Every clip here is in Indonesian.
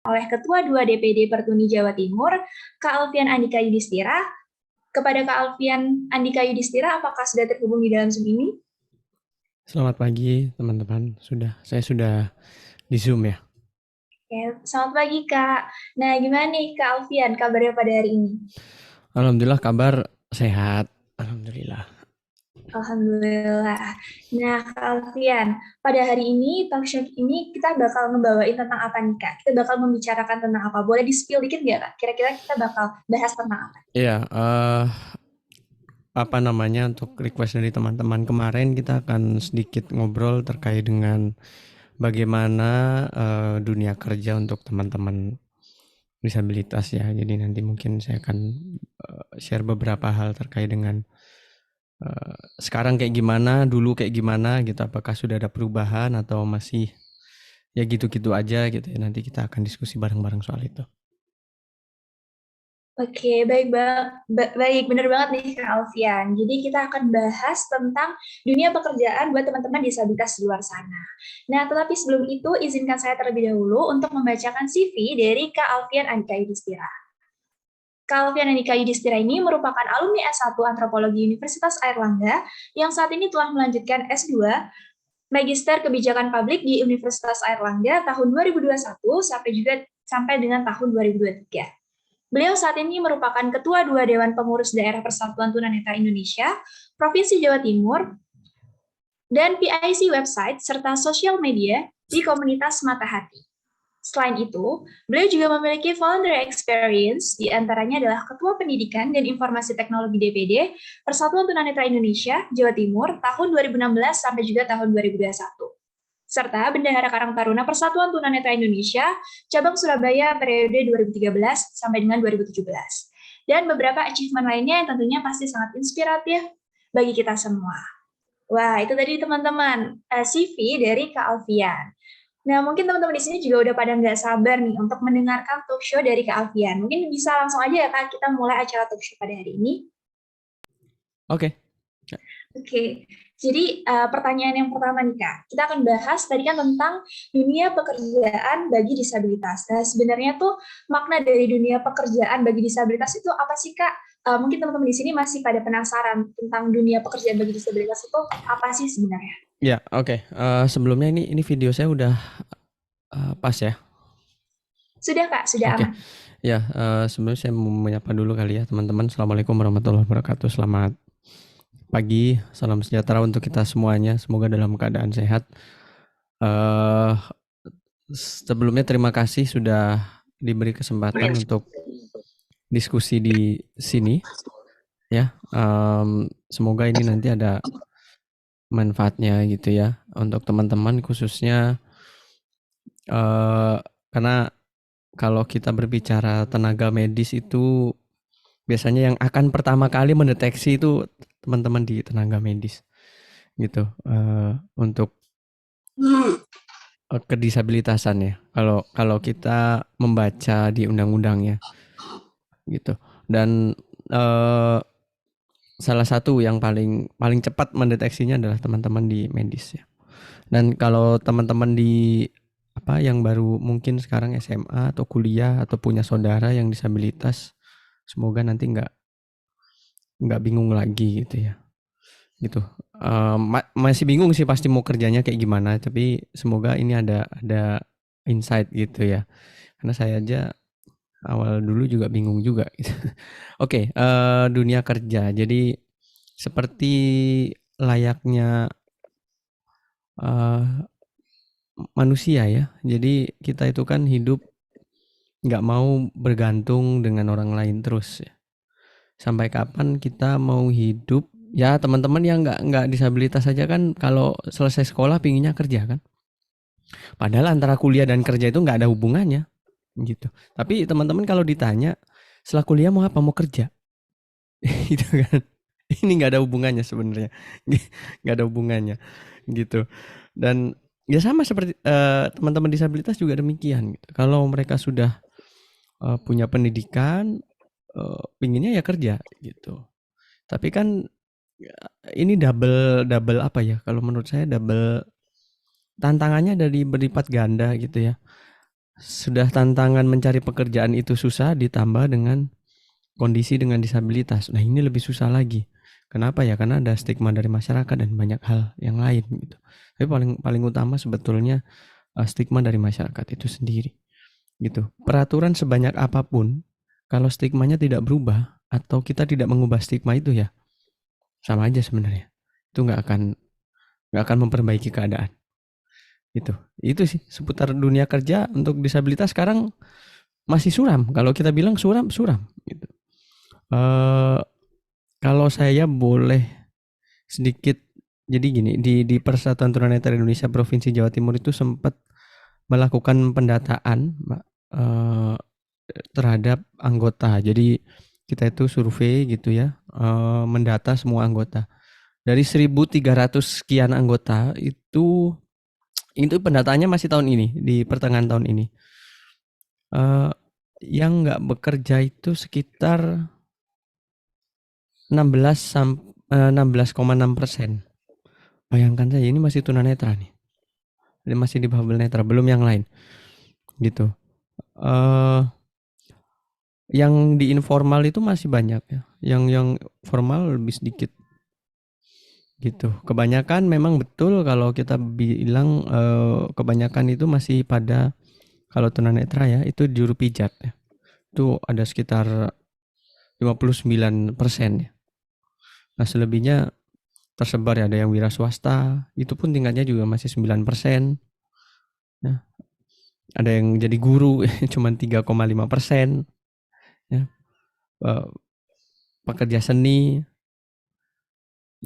oleh Ketua 2 DPD Pertuni Jawa Timur, Kak Alfian Andika Yudhistira. Kepada Kak Alfian Andika Yudhistira, apakah sudah terhubung di dalam Zoom ini? Selamat pagi teman-teman. Saya sudah di Zoom ya. Oke, selamat pagi Kak. Nah, gimana nih Kak Alfian kabarnya pada hari ini? Alhamdulillah kabar sehat. Alhamdulillah. Alhamdulillah. Nah, Kak Alfian, pada hari ini, talk show ini kita bakal ngebawain tentang apa nih Kak? Kita bakal membicarakan tentang apa? Boleh di-spill dikit nggak Kak? Kira-kira kita bakal bahas tentang apa? Iya, apa namanya untuk request dari teman-teman kemarin kita akan sedikit ngobrol terkait dengan bagaimana dunia kerja untuk teman-teman disabilitas ya. Jadi nanti mungkin saya akan share beberapa hal terkait dengan sekarang kayak gimana, dulu kayak gimana gitu. Apakah sudah ada perubahan atau masih ya gitu-gitu aja gitu ya. Nanti kita akan diskusi bareng-bareng soal itu. Oke, baik, benar banget nih Kak Alfian. Jadi kita akan bahas tentang dunia pekerjaan buat teman-teman disabilitas di luar sana. Nah, tetapi sebelum itu, izinkan saya terlebih dahulu untuk membacakan CV dari Kak Alfian Andika Yudhistira. Kak Alfian Andika Yudhistira ini merupakan alumni S1 Antropologi Universitas Airlangga yang saat ini telah melanjutkan S2 Magister Kebijakan Publik di Universitas Airlangga tahun 2021 sampai dengan tahun 2023. Beliau saat ini merupakan Ketua 2 Dewan Pengurus Daerah Persatuan Tunanetra Indonesia, Provinsi Jawa Timur, dan PIC website serta sosial media di komunitas Mata Hati. Selain itu, beliau juga memiliki voluntary experience, di antaranya adalah Ketua Pendidikan dan Informasi Teknologi DPD Persatuan Tunanetra Indonesia, Jawa Timur, tahun 2016 sampai juga tahun 2021. Serta Bendahara Karang Taruna Persatuan Tunanetra Indonesia, cabang Surabaya periode 2013 sampai dengan 2017. Dan beberapa achievement lainnya yang tentunya pasti sangat inspiratif bagi kita semua. Wah, itu tadi teman-teman CV dari Kak Alfian. Nah, mungkin teman-teman di sini juga udah pada nggak sabar nih untuk mendengarkan talk show dari Kak Alfian. Mungkin bisa langsung aja ya Kak, kita mulai acara talk show pada hari ini. Oke. Oke, jadi pertanyaan yang pertama nih Kak, kita akan bahas tadi kan tentang dunia pekerjaan bagi disabilitas. Nah, sebenarnya tuh makna dari dunia pekerjaan bagi disabilitas itu apa sih Kak? Mungkin teman-teman di sini masih pada penasaran tentang dunia pekerjaan bagi disabilitas itu apa sih sebenarnya? Ya, oke. Sebelumnya ini video saya udah pas ya. Sudah Kak, sudah Oke. aman. Ya, sebelumnya saya mau menyapa dulu kali ya teman-teman. Assalamualaikum warahmatullahi wabarakatuh. Selamat pagi, salam sejahtera untuk kita semuanya. Semoga dalam keadaan sehat. Eh Sebelumnya terima kasih sudah diberi kesempatan untuk diskusi di sini ya. Semoga ini nanti ada manfaatnya gitu ya untuk teman-teman khususnya karena kalau kita berbicara tenaga medis itu biasanya yang akan pertama kali mendeteksi itu teman-teman di tenaga medis gitu untuk kedisabilitasan ya. Kalau kalau kita membaca di undang-undangnya gitu. Dan eh, salah satu yang paling paling cepat mendeteksinya adalah teman-teman di medis ya. Dan kalau teman-teman di apa yang baru mungkin sekarang SMA atau kuliah atau punya saudara yang disabilitas, semoga nanti nggak bingung lagi gitu ya. Gitu. Masih bingung sih pasti mau kerjanya kayak gimana, tapi semoga ini ada insight gitu ya. Karena saya aja awal dulu juga bingung juga gitu. Oke, dunia kerja. Jadi seperti layaknya uh, manusia ya. Jadi kita itu kan hidup nggak mau bergantung dengan orang lain terus ya. Sampai kapan kita mau hidup? Ya teman-teman yang nggak disabilitas saja kan kalau selesai sekolah pinginnya kerja kan. Padahal antara kuliah dan kerja itu nggak ada hubungannya gitu. Tapi teman-teman kalau ditanya setelah kuliah mau apa? Mau kerja, gitu kan? Ini nggak ada hubungannya sebenarnya, nggak ada hubungannya gitu. Dan ya sama seperti teman-teman disabilitas juga demikian. Gitu. Kalau mereka sudah punya pendidikan, pinginnya ya kerja gitu. Tapi kan ini double double apa ya? Kalau menurut saya double tantangannya dari berlipat ganda gitu ya. sudah tantangan mencari pekerjaan itu susah ditambah dengan kondisi dengan disabilitas. Nah, ini lebih susah lagi. Kenapa ya? Karena ada stigma dari masyarakat dan banyak hal yang lain gitu. Tapi paling paling utama sebetulnya stigma dari masyarakat itu sendiri gitu. Peraturan sebanyak apapun kalau stigmanya tidak berubah atau kita tidak mengubah stigma itu ya sama aja sebenarnya. Itu nggak akan memperbaiki keadaan. Itu sih seputar dunia kerja untuk disabilitas sekarang masih suram. Kalau kita bilang suram, suram gitu. Eh kalau saya boleh sedikit, jadi gini, di Persatuan Tunanetra Indonesia Provinsi Jawa Timur itu sempat melakukan pendataan, Mbak, terhadap anggota. Jadi kita itu survei gitu ya, mendata semua anggota. Dari 1.300 sekian anggota itu pendataannya masih tahun ini, di pertengahan tahun ini. Yang nggak bekerja itu sekitar 16,6%. Bayangkan saja, ini masih tunanetra nih. Ini masih di bubble netra, belum yang lain. Gitu. Yang di informal itu masih banyak ya. Yang formal lebih sedikit. Gitu. Kebanyakan memang betul kalau kita bilang kebanyakan itu masih pada, kalau tunanetra ya, itu juru pijat ya. Itu ada sekitar 59% ya. Nah, selebihnya tersebar ya, ada yang wira swasta, itu pun tingkatnya juga masih 9%. Nah, ada yang jadi guru cuma 3,5%. Ya. Pekerja seni,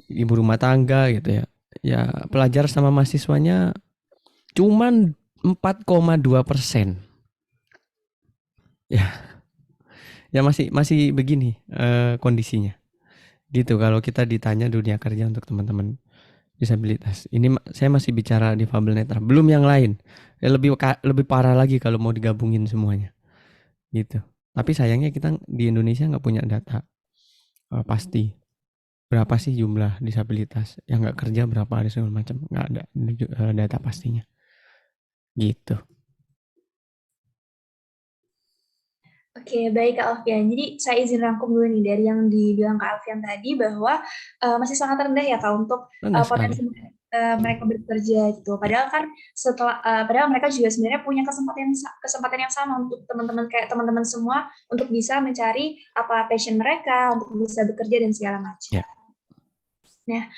ibu rumah tangga gitu ya. Ya, pelajar sama mahasiswanya cuman 4,2%. Ya, ya masih begini kondisinya. Gitu kalau kita ditanya dunia kerja untuk teman-teman disabilitas. Ini saya masih bicara difabel netra, belum yang lain. Ya, lebih parah lagi kalau mau digabungin semuanya. Gitu. Tapi sayangnya kita di Indonesia nggak punya data pasti berapa sih jumlah disabilitas yang nggak kerja, berapa, ada segala macam, nggak ada data pastinya. Gitu. Oke, baik Kak Alfian. Jadi saya izin rangkum dulu nih dari yang dibilang Kak Alfian tadi bahwa masih sangat rendah ya Kak untuk Rendah sekali. potensi mereka bekerja gitu. Padahal kan padahal mereka juga sebenarnya punya kesempatan yang sama untuk teman-teman kayak teman-teman semua untuk bisa mencari apa passion mereka untuk bisa bekerja dan segala macam. Ya.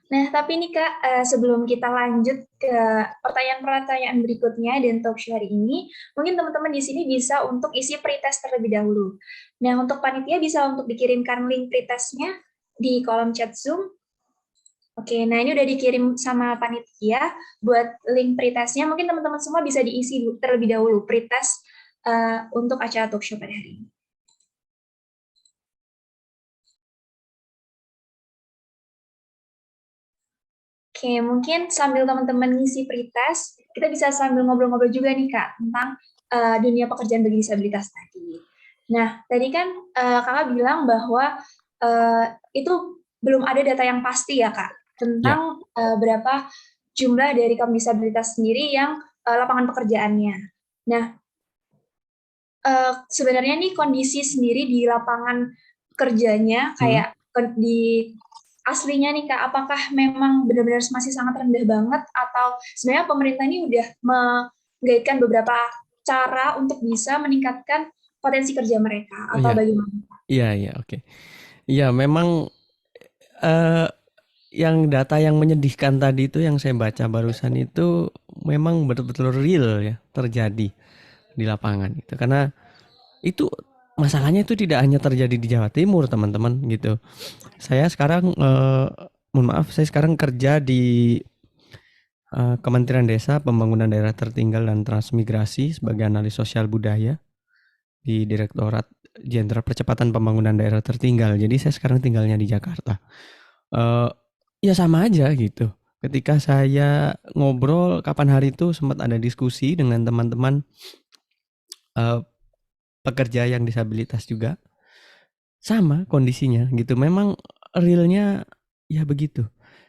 Nah, tapi nih Kak, sebelum kita lanjut ke pertanyaan-pertanyaan berikutnya dan talk show hari ini, mungkin teman-teman di sini bisa untuk isi pretest terlebih dahulu. Nah, untuk panitia bisa untuk dikirimkan link pretestnya di kolom chat Zoom. Oke, nah ini udah dikirim sama panitia buat link pretestnya. Mungkin teman-teman semua bisa diisi terlebih dahulu pretest untuk acara talk show pada hari ini. Oke, mungkin sambil teman-teman ngisi pretest, kita bisa sambil ngobrol-ngobrol juga nih Kak, tentang dunia pekerjaan bagi disabilitas tadi. Nah, tadi kan Kakak bilang bahwa itu belum ada data yang pasti ya Kak, tentang berapa jumlah dari kaum disabilitas sendiri yang lapangan pekerjaannya. Nah, sebenarnya nih kondisi sendiri di lapangan kerjanya, kayak di aslinya nih Kak, apakah memang benar-benar masih sangat rendah banget atau sebenarnya pemerintah ini udah menggaitkan beberapa cara untuk bisa meningkatkan potensi kerja mereka atau bagaimana? Iya, oke. Iya, memang yang data yang menyedihkan tadi itu yang saya baca barusan itu memang betul-betul real ya, terjadi di lapangan gitu. Karena itu masalahnya itu tidak hanya terjadi di Jawa Timur, teman-teman gitu. Saya sekarang mohon maaf, saya sekarang kerja di Kementerian Desa, Pembangunan Daerah Tertinggal dan Transmigrasi sebagai analis sosial budaya di Direktorat Jenderal Percepatan Pembangunan Daerah Tertinggal. Jadi saya sekarang tinggalnya di Jakarta. Ya sama aja gitu. Ketika saya ngobrol kapan hari itu sempat ada diskusi dengan teman-teman pekerja yang disabilitas juga, sama kondisinya gitu. Memang realnya ya begitu.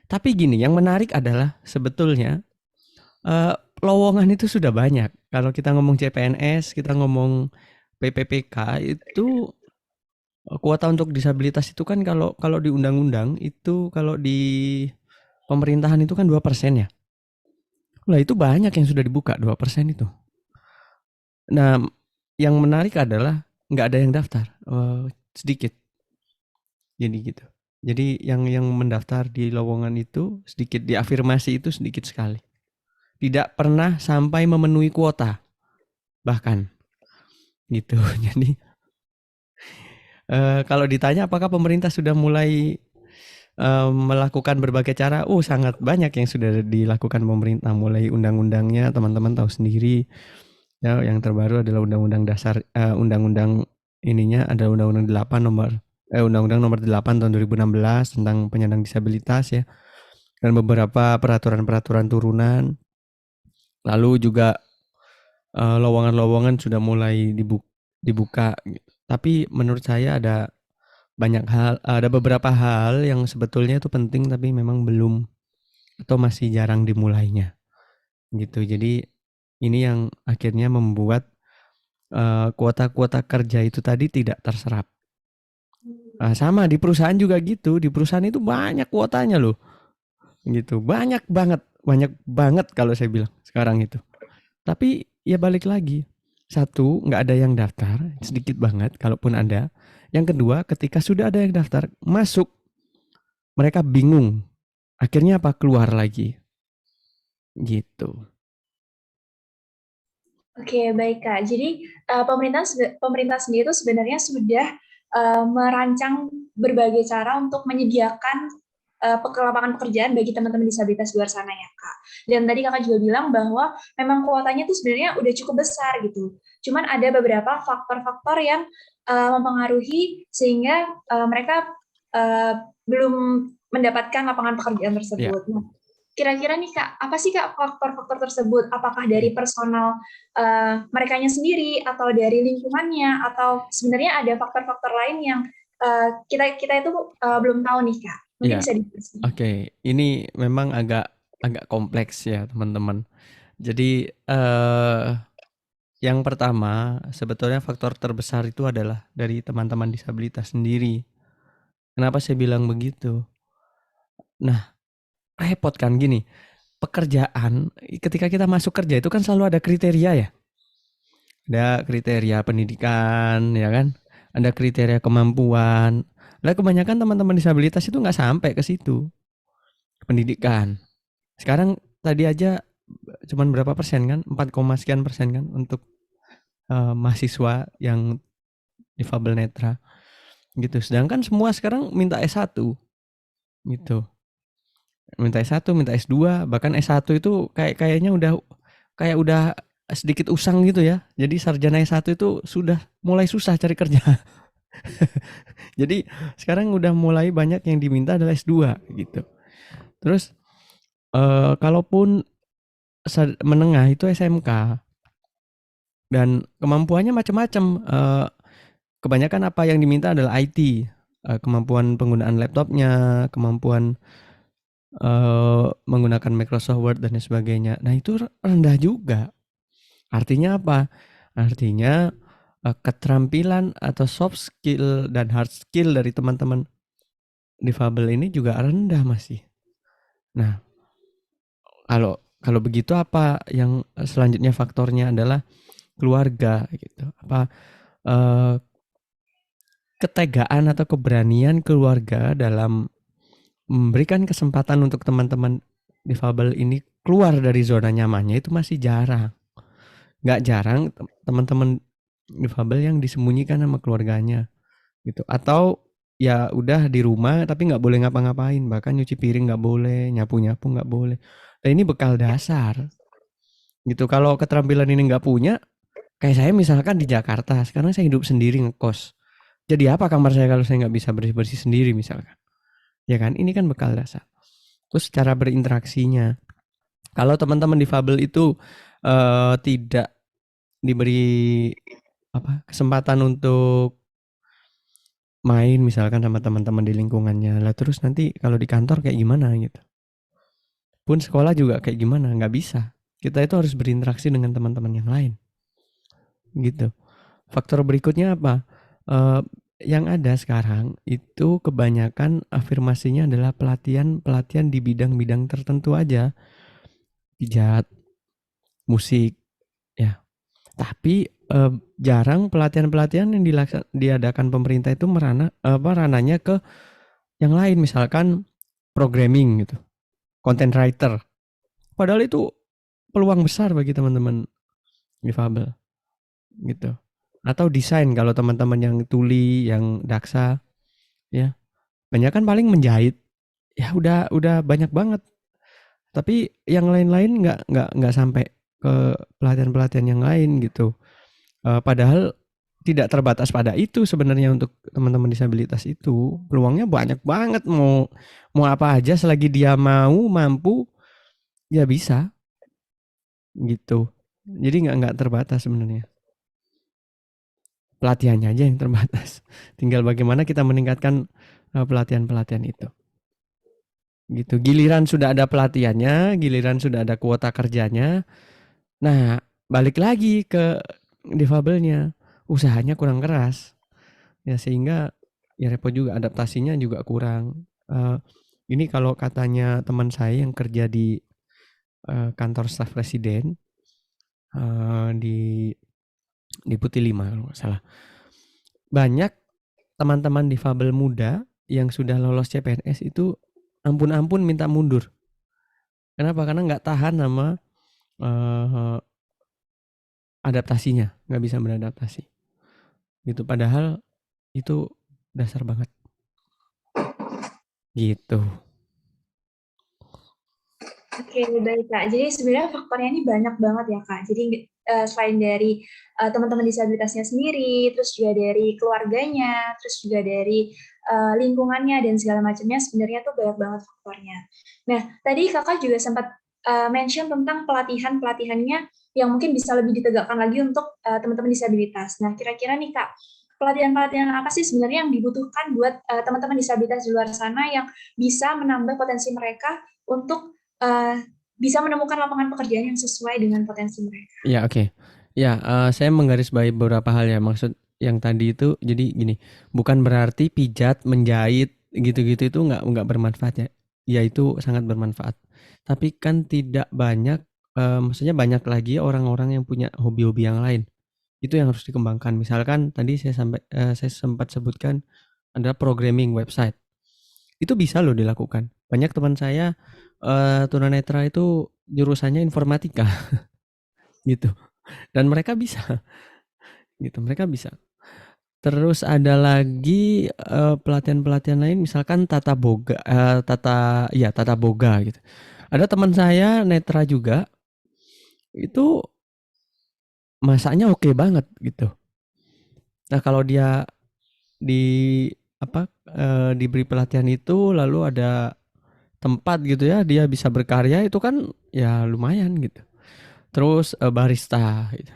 Tapi gini, yang menarik adalah sebetulnya lowongan itu sudah banyak Kalau kita ngomong CPNS, kita ngomong PPPK itu kuota untuk disabilitas itu kan kalau kalau di undang-undang itu kalau di pemerintahan itu kan 2% ya. Lah itu banyak yang sudah dibuka 2% itu. Nah, yang menarik adalah nggak ada yang daftar, sedikit. Jadi gitu. Jadi yang mendaftar di lowongan itu sedikit, diafirmasi itu sedikit sekali. Tidak pernah sampai memenuhi kuota bahkan gitu. Jadi kalau ditanya apakah pemerintah sudah mulai melakukan berbagai cara, sangat banyak yang sudah dilakukan pemerintah, mulai undang-undangnya teman-teman tahu sendiri. Ya, yang terbaru adalah undang-undang dasar, undang-undang ininya ada undang-undang 8 nomor undang-undang nomor 8 tahun 2016 tentang penyandang disabilitas ya. Dan beberapa peraturan-peraturan turunan. Lalu juga lowongan-lowongan sudah mulai dibuka. Tapi menurut saya ada beberapa hal yang sebetulnya itu penting tapi memang belum atau masih jarang dimulainya gitu. Jadi ini yang akhirnya membuat kuota-kuota kerja itu tadi tidak terserap. Sama di perusahaan juga gitu, di perusahaan itu banyak kuotanya loh gitu, banyak banget kalau saya bilang sekarang itu. Tapi ya balik lagi, satu nggak ada yang daftar, sedikit banget kalaupun ada. Yang kedua, ketika sudah ada yang daftar masuk, mereka bingung akhirnya apa, keluar lagi gitu. Oke, baik Kak. Jadi pemerintah sendiri itu sebenarnya sudah merancang berbagai cara untuk menyediakan lapangan pekerjaan bagi teman-teman disabilitas di luar sana ya Kak. Dan tadi Kakak juga bilang bahwa memang kuotanya itu sebenarnya udah cukup besar gitu. Cuman ada beberapa faktor-faktor yang mempengaruhi sehingga mereka belum mendapatkan lapangan pekerjaan Ya. tersebut. Nah, kira-kira nih Kak, apa sih Kak faktor-faktor tersebut? Apakah dari personal merekanya sendiri atau dari lingkungannya atau sebenarnya ada faktor-faktor lain yang kita kita itu belum tahu nih Kak. Mungkin Ya, bisa dijelasin. oke. Ini memang agak agak kompleks ya teman-teman. Jadi yang pertama sebetulnya faktor terbesar itu adalah dari teman-teman disabilitas sendiri. Kenapa saya bilang begitu? Nah, repot kan gini. Pekerjaan, ketika kita masuk kerja itu kan selalu ada kriteria ya. Ada kriteria pendidikan, ya kan? Ada kriteria kemampuan. Lah kebanyakan teman-teman disabilitas itu nggak sampai ke situ. Pendidikan. Sekarang tadi aja cuman berapa persen kan? 4, sekian persen kan untuk mahasiswa yang difabel netra gitu. Sedangkan semua sekarang minta S1 gitu. Minta S1, minta S2, bahkan S1 itu kayaknya udah sedikit usang gitu ya. Jadi sarjana S1 itu sudah mulai susah cari kerja. Jadi sekarang udah mulai banyak yang diminta adalah S2 gitu. Terus kalaupun menengah itu SMK dan kemampuannya macam-macam. Kebanyakan apa yang diminta adalah IT, kemampuan penggunaan laptopnya, kemampuan menggunakan Microsoft Word dan sebagainya. Nah itu rendah juga. Artinya apa? Artinya keterampilan atau soft skill dan hard skill dari teman-teman difabel ini juga rendah masih. Nah, kalau kalau begitu apa yang selanjutnya faktornya adalah keluarga gitu. Apa eh, ketegaan atau keberanian keluarga dalam memberikan kesempatan untuk teman-teman difabel ini keluar dari zona nyamannya itu masih jarang. Nggak jarang teman-teman difabel yang disembunyikan sama keluarganya gitu. Atau ya udah di rumah tapi nggak boleh ngapa-ngapain, bahkan nyuci piring nggak boleh, nyapu-nyapu nggak boleh. Dan ini bekal dasar gitu. Kalau keterampilan ini nggak punya, kayak saya misalkan di Jakarta, sekarang saya hidup sendiri ngekos. Jadi apa kamar saya kalau saya nggak bisa bersih-bersih sendiri misalkan? Ya kan, ini kan bekal dasar. Terus cara berinteraksinya. Kalau teman-teman difabel itu tidak diberi kesempatan untuk main misalkan sama teman-teman di lingkungannya lah, terus nanti kalau di kantor kayak gimana gitu, pun sekolah juga kayak gimana, nggak bisa kita itu harus berinteraksi dengan teman-teman yang lain, gitu. Faktor berikutnya apa? Eh, yang ada sekarang itu kebanyakan afirmasinya adalah pelatihan-pelatihan di bidang-bidang tertentu aja, pijat, musik, ya. Tapi jarang pelatihan-pelatihan yang diadakan pemerintah itu ranahnya ke yang lain, misalkan programming gitu, content writer. Padahal itu peluang besar bagi teman-teman difabel gitu. Atau desain kalau teman-teman yang tuli, yang daksa, ya. Banyak kan paling menjahit. Ya udah banyak banget. Tapi yang lain-lain nggak sampai ke pelatihan-pelatihan yang lain gitu. Padahal tidak terbatas pada itu sebenarnya untuk teman-teman disabilitas itu. Peluangnya banyak banget, mau apa aja selagi dia mau, mampu, ya bisa gitu. Jadi nggak terbatas sebenarnya. Pelatihannya aja yang terbatas. Tinggal bagaimana kita meningkatkan pelatihan-pelatihan itu. Gitu. Giliran sudah ada pelatihannya, giliran sudah ada kuota kerjanya. Nah, balik lagi ke difabelnya. Usahanya kurang keras. Ya sehingga ya repot juga, adaptasinya juga kurang. Ini kalau katanya teman saya yang kerja di kantor staf presiden di Putih 5 kalau nggak salah. Banyak teman-teman difabel muda yang sudah lolos CPNS itu ampun-ampun minta mundur. Kenapa? Karena nggak tahan sama adaptasinya, nggak bisa beradaptasi. Gitu. Padahal itu dasar banget. Gitu. Oke, baik Kak. Jadi sebenarnya faktornya ini banyak banget ya Kak. Jadi selain dari teman-teman disabilitasnya sendiri, terus juga dari keluarganya, terus juga dari lingkungannya dan segala macamnya, sebenarnya tuh banyak banget faktornya. Nah, tadi Kakak juga sempat mention tentang pelatihan-pelatihannya yang mungkin bisa lebih ditegakkan lagi untuk teman-teman disabilitas. Nah, kira-kira nih Kak, pelatihan-pelatihan apa sih sebenarnya yang dibutuhkan buat teman-teman disabilitas di luar sana yang bisa menambah potensi mereka untuk bisa menemukan lapangan pekerjaan yang sesuai dengan potensi mereka. Ya, oke. Ya, saya menggarisbawahi beberapa hal ya. Maksud yang tadi itu jadi gini, bukan berarti pijat, menjahit gitu-gitu itu nggak bermanfaat ya. Ya itu sangat bermanfaat. Tapi kan tidak banyak, maksudnya banyak lagi orang-orang yang punya hobi-hobi yang lain. Itu yang harus dikembangkan. Misalkan tadi saya sempat sebutkan adalah programming website. Itu bisa loh dilakukan. Banyak teman saya tunanetra itu jurusannya informatika gitu. Dan mereka bisa gitu, mereka bisa. Terus ada lagi pelatihan-pelatihan lain misalkan tata boga gitu. Ada teman saya netra juga itu masaknya oke banget gitu. Nah, kalau dia di diberi pelatihan itu lalu ada tempat gitu ya dia bisa berkarya itu kan ya lumayan gitu. Terus barista gitu.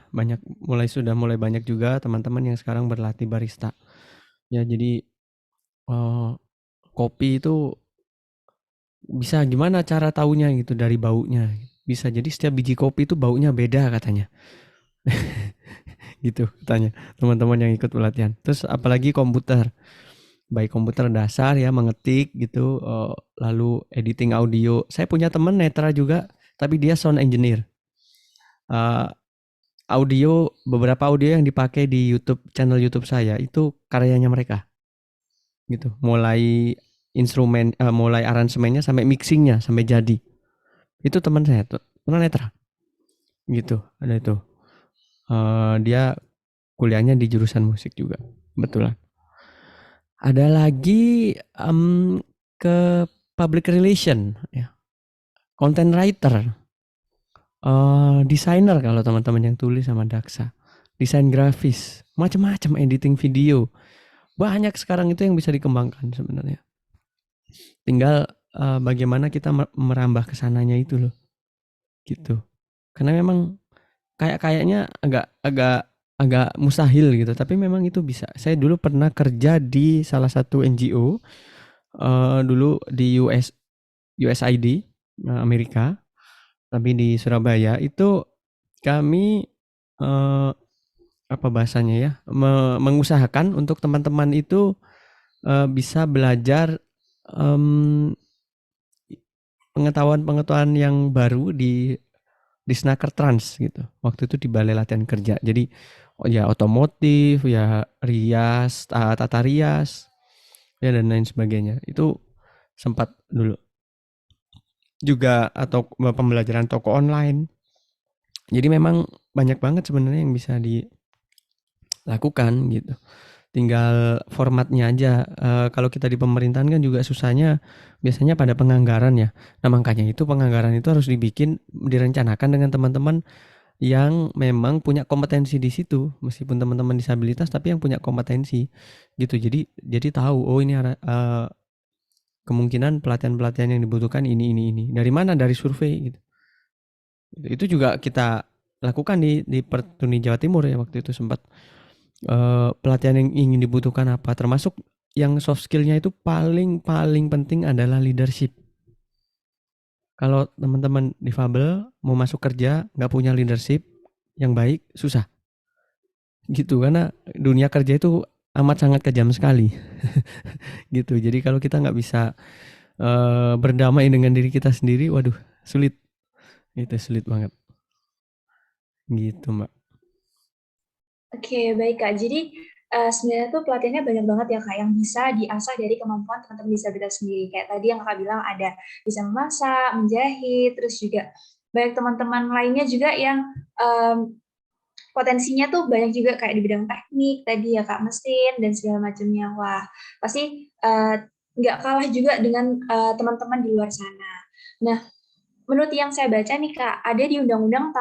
Sudah mulai banyak juga teman-teman yang sekarang berlatih barista. Ya jadi kopi itu bisa gimana cara taunya gitu dari baunya. Bisa jadi setiap biji kopi itu baunya beda katanya. Gitu katanya teman-teman yang ikut pelatihan. Terus apalagi komputer. Baik komputer dasar ya mengetik gitu lalu editing audio. Saya punya teman netra juga tapi dia sound engineer. Uh, Beberapa audio yang dipakai di channel YouTube saya itu karyanya mereka gitu, mulai aransemennya sampai mixingnya sampai jadi itu teman saya tuh tunanetra gitu. Ada itu dia kuliahnya di jurusan musik juga betulan. Ada lagi ke public relation ya, content writer, desainer kalau teman-teman yang tulis sama daksa, desain grafis, macam-macam, editing video. Banyak sekarang itu yang bisa dikembangkan sebenarnya. Tinggal bagaimana kita merambah ke sananya itu loh. Gitu. Karena memang kayaknya agak mustahil gitu, tapi memang itu bisa. Saya dulu pernah kerja di salah satu NGO dulu di USAID Amerika. Tapi di Surabaya itu kami eh, apa bahasanya ya, mengusahakan untuk teman-teman itu bisa belajar em, pengetahuan-pengetahuan yang baru di Snaker Trans gitu. Waktu itu di Balai Latihan Kerja. Jadi oh ya otomotif, ya rias, tata rias, ya dan lain sebagainya. Itu sempat dulu juga atau pembelajaran toko online. Jadi memang banyak banget sebenarnya yang bisa dilakukan gitu. Tinggal formatnya aja. Kalau kita di pemerintahan kan juga susahnya biasanya pada penganggaran ya. Nah makanya itu penganggaran itu harus direncanakan dengan teman-teman yang memang punya kompetensi di situ, meskipun teman-teman disabilitas tapi yang punya kompetensi gitu. Jadi tahu oh ini kemungkinan pelatihan-pelatihan yang dibutuhkan ini. Dari mana? Dari survei gitu. Itu juga kita lakukan di Pertuni Jawa Timur ya waktu itu sempat pelatihan yang ingin dibutuhkan apa, termasuk yang soft skillnya itu paling paling penting adalah leadership. Kalau teman-teman difabel mau masuk kerja nggak punya leadership yang baik susah gitu, karena dunia kerja itu amat sangat kejam sekali gitu. Jadi kalau kita nggak bisa berdamai dengan diri kita sendiri, waduh sulit, itu sulit banget gitu Mbak. Oke, baik Kak. Jadi sebenarnya tuh pelatihannya banyak banget ya Kak yang bisa diasah dari kemampuan teman-teman disabilitas sendiri. Kayak tadi yang Kakak bilang ada bisa memasak, menjahit, terus juga banyak teman-teman lainnya juga yang potensinya tuh banyak juga kayak di bidang teknik tadi ya Kak, mesin dan segala macamnya. Wah, pasti nggak kalah juga dengan teman-teman di luar sana. Nah, menurut yang saya baca nih Kak, ada di Undang-Undang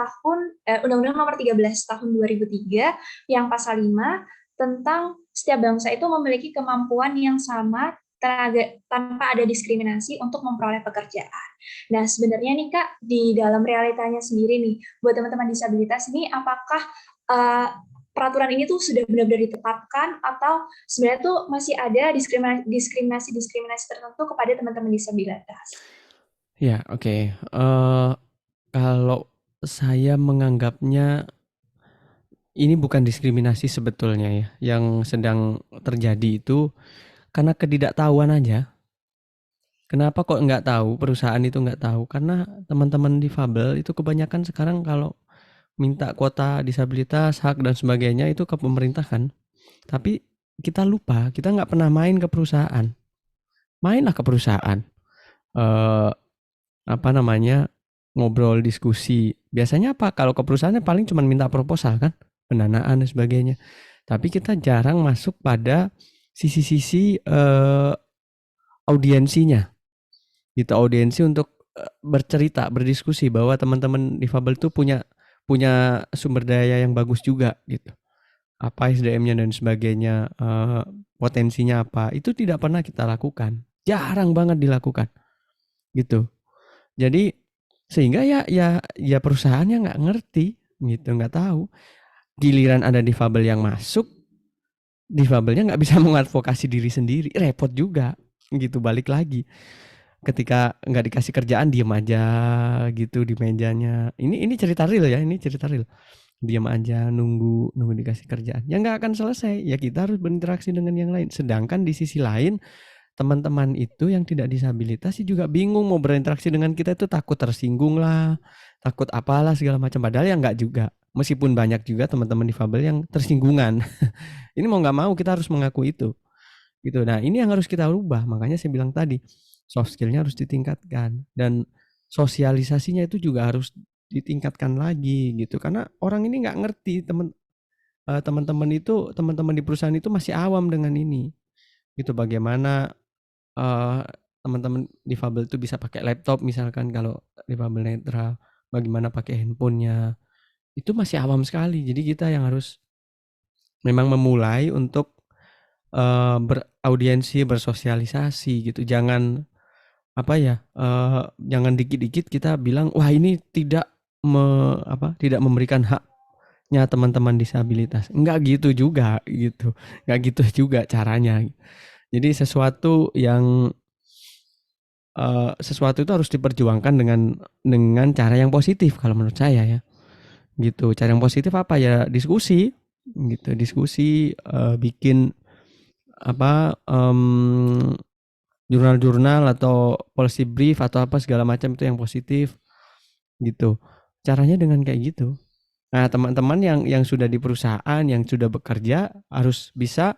Nomor 13 Tahun 2003 yang pasal 5 tentang setiap bangsa itu memiliki kemampuan yang sama tanpa ada diskriminasi untuk memperoleh pekerjaan. Nah, sebenarnya nih Kak, di dalam realitanya sendiri nih, buat teman-teman disabilitas ini, apakah uh, peraturan ini tuh sudah benar-benar ditetapkan atau sebenarnya tuh masih ada diskriminasi tertentu kepada teman-teman disabilitas? Ya oke. Kalau saya menganggapnya ini bukan diskriminasi sebetulnya ya, yang sedang terjadi itu karena ketidaktahuan aja. Kenapa kok nggak tahu, perusahaan itu nggak tahu? Karena teman-teman difabel itu kebanyakan sekarang kalau minta kuota disabilitas, hak dan sebagainya itu ke pemerintah kan. Tapi kita lupa, kita nggak pernah main ke perusahaan. Mainlah ke perusahaan. Eh, apa namanya? Ngobrol, diskusi. Biasanya apa? Kalau ke perusahaannya paling cuma minta proposal kan, pendanaan dan sebagainya. Tapi kita jarang masuk pada sisi-sisi audiensinya. Gitu, audiensi untuk bercerita, berdiskusi bahwa teman-teman difabel itu punya punya sumber daya yang bagus juga gitu. Apa SDM-nya dan sebagainya, potensinya apa, itu tidak pernah kita lakukan. Jarang banget dilakukan gitu. Jadi sehingga ya perusahaannya nggak ngerti gitu, nggak tahu. Giliran ada difabel yang masuk, difabelnya nggak bisa mengadvokasi diri sendiri, repot juga gitu. Balik lagi ketika nggak dikasih kerjaan diem aja gitu di mejanya. Ini cerita real ya, ini cerita real. Diam aja nunggu nunggu dikasih kerjaan. Ya nggak akan selesai. Ya kita harus berinteraksi dengan yang lain. Sedangkan di sisi lain teman-teman itu yang tidak disabilitas sih juga bingung mau berinteraksi dengan kita, itu takut tersinggung lah, takut apalah segala macam. Padahal ya nggak juga. Meskipun banyak juga teman-teman difabel yang tersinggungan. Ini mau nggak mau kita harus mengaku itu. Gitu. Nah, ini yang harus kita rubah. Makanya saya bilang tadi, soft skillnya harus ditingkatkan dan sosialisasinya itu juga harus ditingkatkan lagi gitu. Karena orang ini nggak ngerti, teman-teman itu, teman-teman di perusahaan itu masih awam dengan ini. Gitu, bagaimana eh, teman-teman difabel itu bisa pakai laptop misalkan kalau difabel netra, bagaimana pakai handphonenya. Itu masih awam sekali. Jadi kita yang harus memang memulai untuk beraudiensi, bersosialisasi gitu. Jangan apa ya, jangan dikit-dikit kita bilang, "Wah, ini tidak memberikan haknya teman-teman disabilitas." Enggak gitu juga gitu. Enggak gitu juga caranya. Jadi sesuatu yang sesuatu itu harus diperjuangkan dengan cara yang positif kalau menurut saya ya. Gitu. Cara yang positif apa ya? Diskusi gitu. Diskusi, bikin apa, jurnal-jurnal atau policy brief atau apa segala macam itu yang positif gitu. Caranya dengan kayak gitu. Nah, teman-teman yang sudah di perusahaan, yang sudah bekerja harus bisa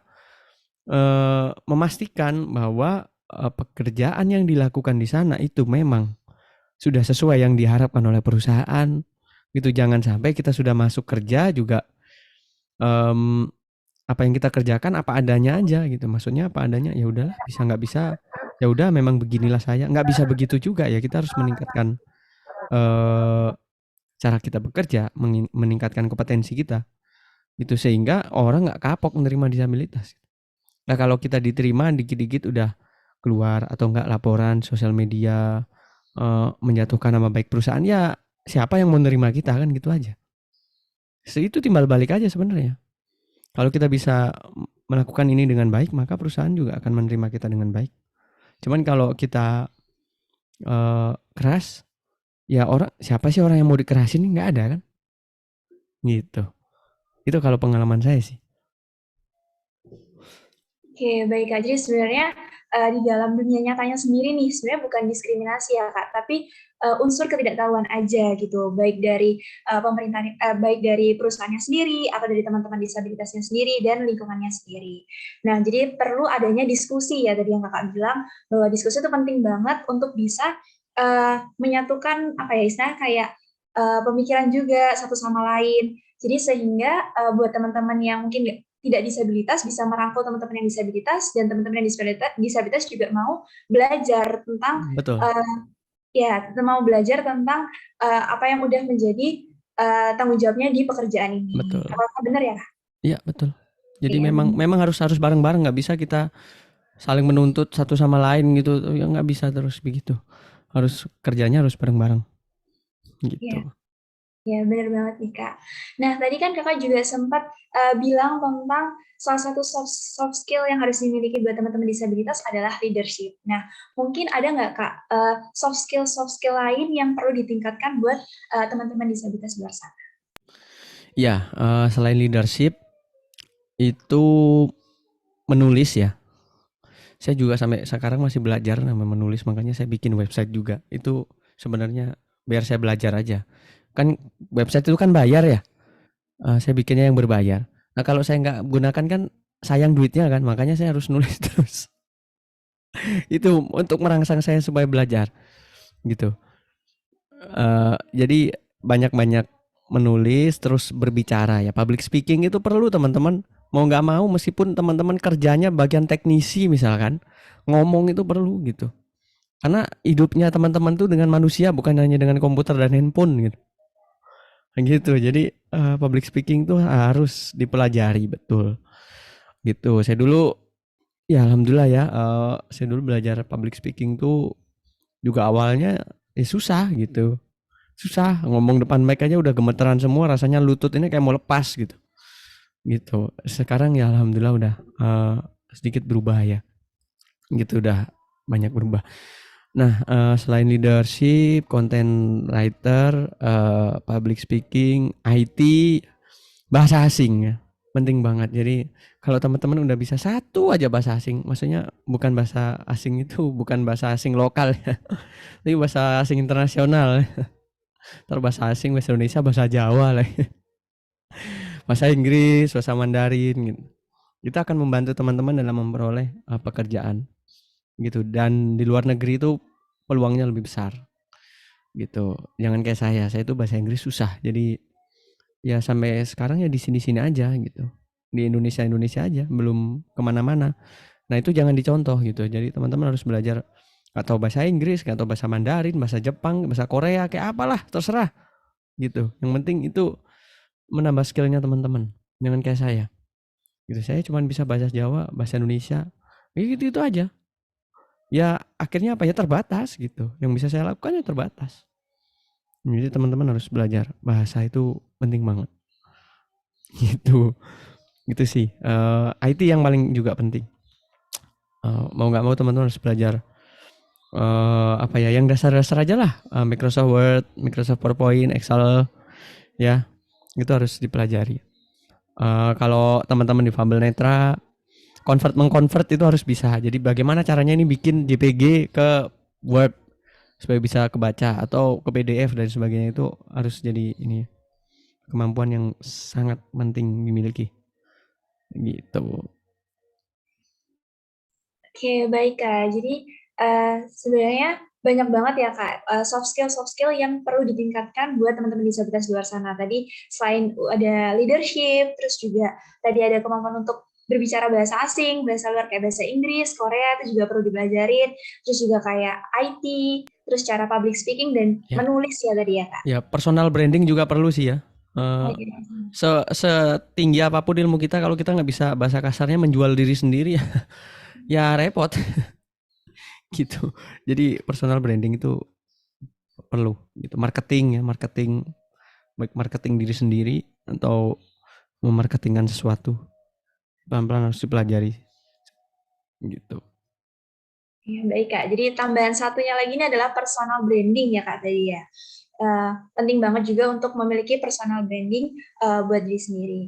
memastikan bahwa pekerjaan yang dilakukan di sana itu memang sudah sesuai yang diharapkan oleh perusahaan. Gitu, jangan sampai kita sudah masuk kerja juga apa yang kita kerjakan apa adanya aja gitu. Maksudnya apa adanya, ya udahlah, bisa nggak bisa ya udah memang beginilah saya. Nggak bisa begitu juga ya, kita harus meningkatkan eh, cara kita bekerja, meningkatkan kompetensi kita. Itu sehingga orang nggak kapok menerima disabilitas. Nah, kalau kita diterima dikit-dikit udah keluar atau enggak laporan sosial media menjatuhkan nama baik perusahaan, ya siapa yang mau menerima kita kan gitu aja. Itu timbal balik aja sebenarnya. Kalau kita bisa melakukan ini dengan baik, maka perusahaan juga akan menerima kita dengan baik. Cuman kalau kita keras, ya siapa sih orang yang mau dikerasin? Nggak ada kan? Gitu. Itu kalau pengalaman saya sih. Oke, baik Kak. Jadi sebenarnya di dalam dunia nyatanya sendiri nih, sebenarnya bukan diskriminasi ya Kak, tapi unsur ketidaktahuan aja gitu, baik dari pemerintah, baik dari perusahaannya sendiri, atau dari teman-teman disabilitasnya sendiri, dan lingkungannya sendiri. Nah, jadi perlu adanya diskusi ya, tadi yang Kakak bilang, bahwa diskusi itu penting banget untuk bisa menyatukan, apa ya, istilahnya kayak pemikiran juga satu sama lain. Jadi sehingga buat teman-teman yang mungkin tidak disabilitas bisa merangkul teman-teman yang disabilitas, dan teman-teman yang disabilitas juga mau belajar tentang Betul. mau belajar tentang apa yang udah menjadi tanggung jawabnya di pekerjaan ini. Betul. Apakah benar ya? Iya, betul. Jadi Iya, memang harus bareng-bareng, nggak bisa kita saling menuntut satu sama lain gitu. Ya nggak bisa terus begitu. Harus kerjanya harus bareng-bareng iya. gitu. Ya, benar banget nih, Kak. Nah, tadi kan Kakak juga sempat bilang tentang salah satu soft skill yang harus dimiliki buat teman-teman disabilitas adalah leadership. Nah, mungkin ada nggak, Kak, soft skill lain yang perlu ditingkatkan buat teman-teman disabilitas di luar sana? Ya, selain leadership itu menulis ya. Saya juga sampai sekarang masih belajar namanya menulis, makanya saya bikin website juga. Itu sebenarnya biar saya belajar aja. Kan website itu kan bayar ya. Saya bikinnya yang berbayar. Nah, kalau saya nggak gunakan kan sayang duitnya kan, makanya saya harus nulis terus. Itu untuk merangsang saya supaya belajar gitu. Jadi banyak-banyak menulis terus berbicara ya. Public speaking itu perlu teman-teman. Mau nggak mau meskipun teman-teman kerjanya bagian teknisi misalkan, ngomong itu perlu gitu. Karena hidupnya teman-teman tuh dengan manusia bukan hanya dengan komputer dan handphone gitu. Gitu. Jadi public speaking tuh harus dipelajari betul. Gitu. Saya dulu ya alhamdulillah ya, saya dulu belajar public speaking tuh juga awalnya ya susah gitu. Susah ngomong depan mic aja udah gemeteran semua, rasanya lutut ini kayak mau lepas gitu. Gitu. Sekarang ya alhamdulillah udah sedikit berubah ya. Gitu udah banyak berubah. Nah, selain leadership, content writer, public speaking, IT, bahasa asing ya, penting banget. Jadi kalau teman-teman udah bisa satu aja bahasa asing, maksudnya bukan bahasa asing itu bukan bahasa asing lokal ya, tapi bahasa asing internasional. Ntar bahasa asing, bahasa Indonesia, bahasa Jawa lah, bahasa Inggris, bahasa Mandarin gitu. Kita akan membantu teman-teman dalam memperoleh pekerjaan gitu. Dan di luar negeri itu peluangnya lebih besar gitu. Jangan kayak saya itu bahasa Inggris susah. Jadi ya sampai sekarang ya di sini-sini aja gitu. Di Indonesia aja, belum kemana-mana. Nah itu jangan dicontoh gitu. Jadi teman-teman harus belajar atau bahasa Inggris, atau bahasa Mandarin, bahasa Jepang, bahasa Korea, kayak apalah terserah gitu. Yang penting itu menambah skillnya teman-teman. Jangan kayak saya. Gitu. Saya cuma bisa bahasa Jawa, bahasa Indonesia, gitu itu aja. Ya akhirnya apa ya, terbatas gitu. Yang bisa saya lakukan ya terbatas. Jadi teman-teman harus belajar bahasa, itu penting banget. Gitu. Gitu sih. IT yang paling juga penting. Mau nggak mau teman-teman harus belajar apa ya, yang dasar-dasar aja lah, Microsoft Word, Microsoft PowerPoint, Excel, ya itu harus dipelajari. Kalau teman-teman di Fabel Netra mengkonvert itu harus bisa. Jadi bagaimana caranya ini bikin JPG ke Word supaya bisa kebaca atau ke PDF dan sebagainya, itu harus jadi ini kemampuan yang sangat penting dimiliki gitu. Oke, baik Kak. Jadi sebenarnya banyak banget ya Kak soft skill yang perlu ditingkatkan buat teman-teman disabilitas di luar sana. Tadi selain ada leadership, terus juga tadi ada kemampuan untuk berbicara bahasa asing, bahasa luar kayak bahasa Inggris, Korea itu juga perlu dipelajarin. Terus juga kayak IT, terus cara public speaking dan Ya, menulis ya tadi ya Kak. ya personal branding juga perlu sih ya. Oh, Uh, iya. Setinggi apapun ilmu kita, kalau kita nggak bisa bahasa kasarnya menjual diri sendiri ya, ya repot gitu. Jadi personal branding itu perlu gitu. Marketing ya, baik marketing diri sendiri atau memarketingkan sesuatu, pelan-pelan harus dipelajari gitu. Ya, baik Kak. Jadi tambahan satunya lagi ini adalah personal branding ya Kak tadi ya. Penting banget juga untuk memiliki personal branding buat diri sendiri.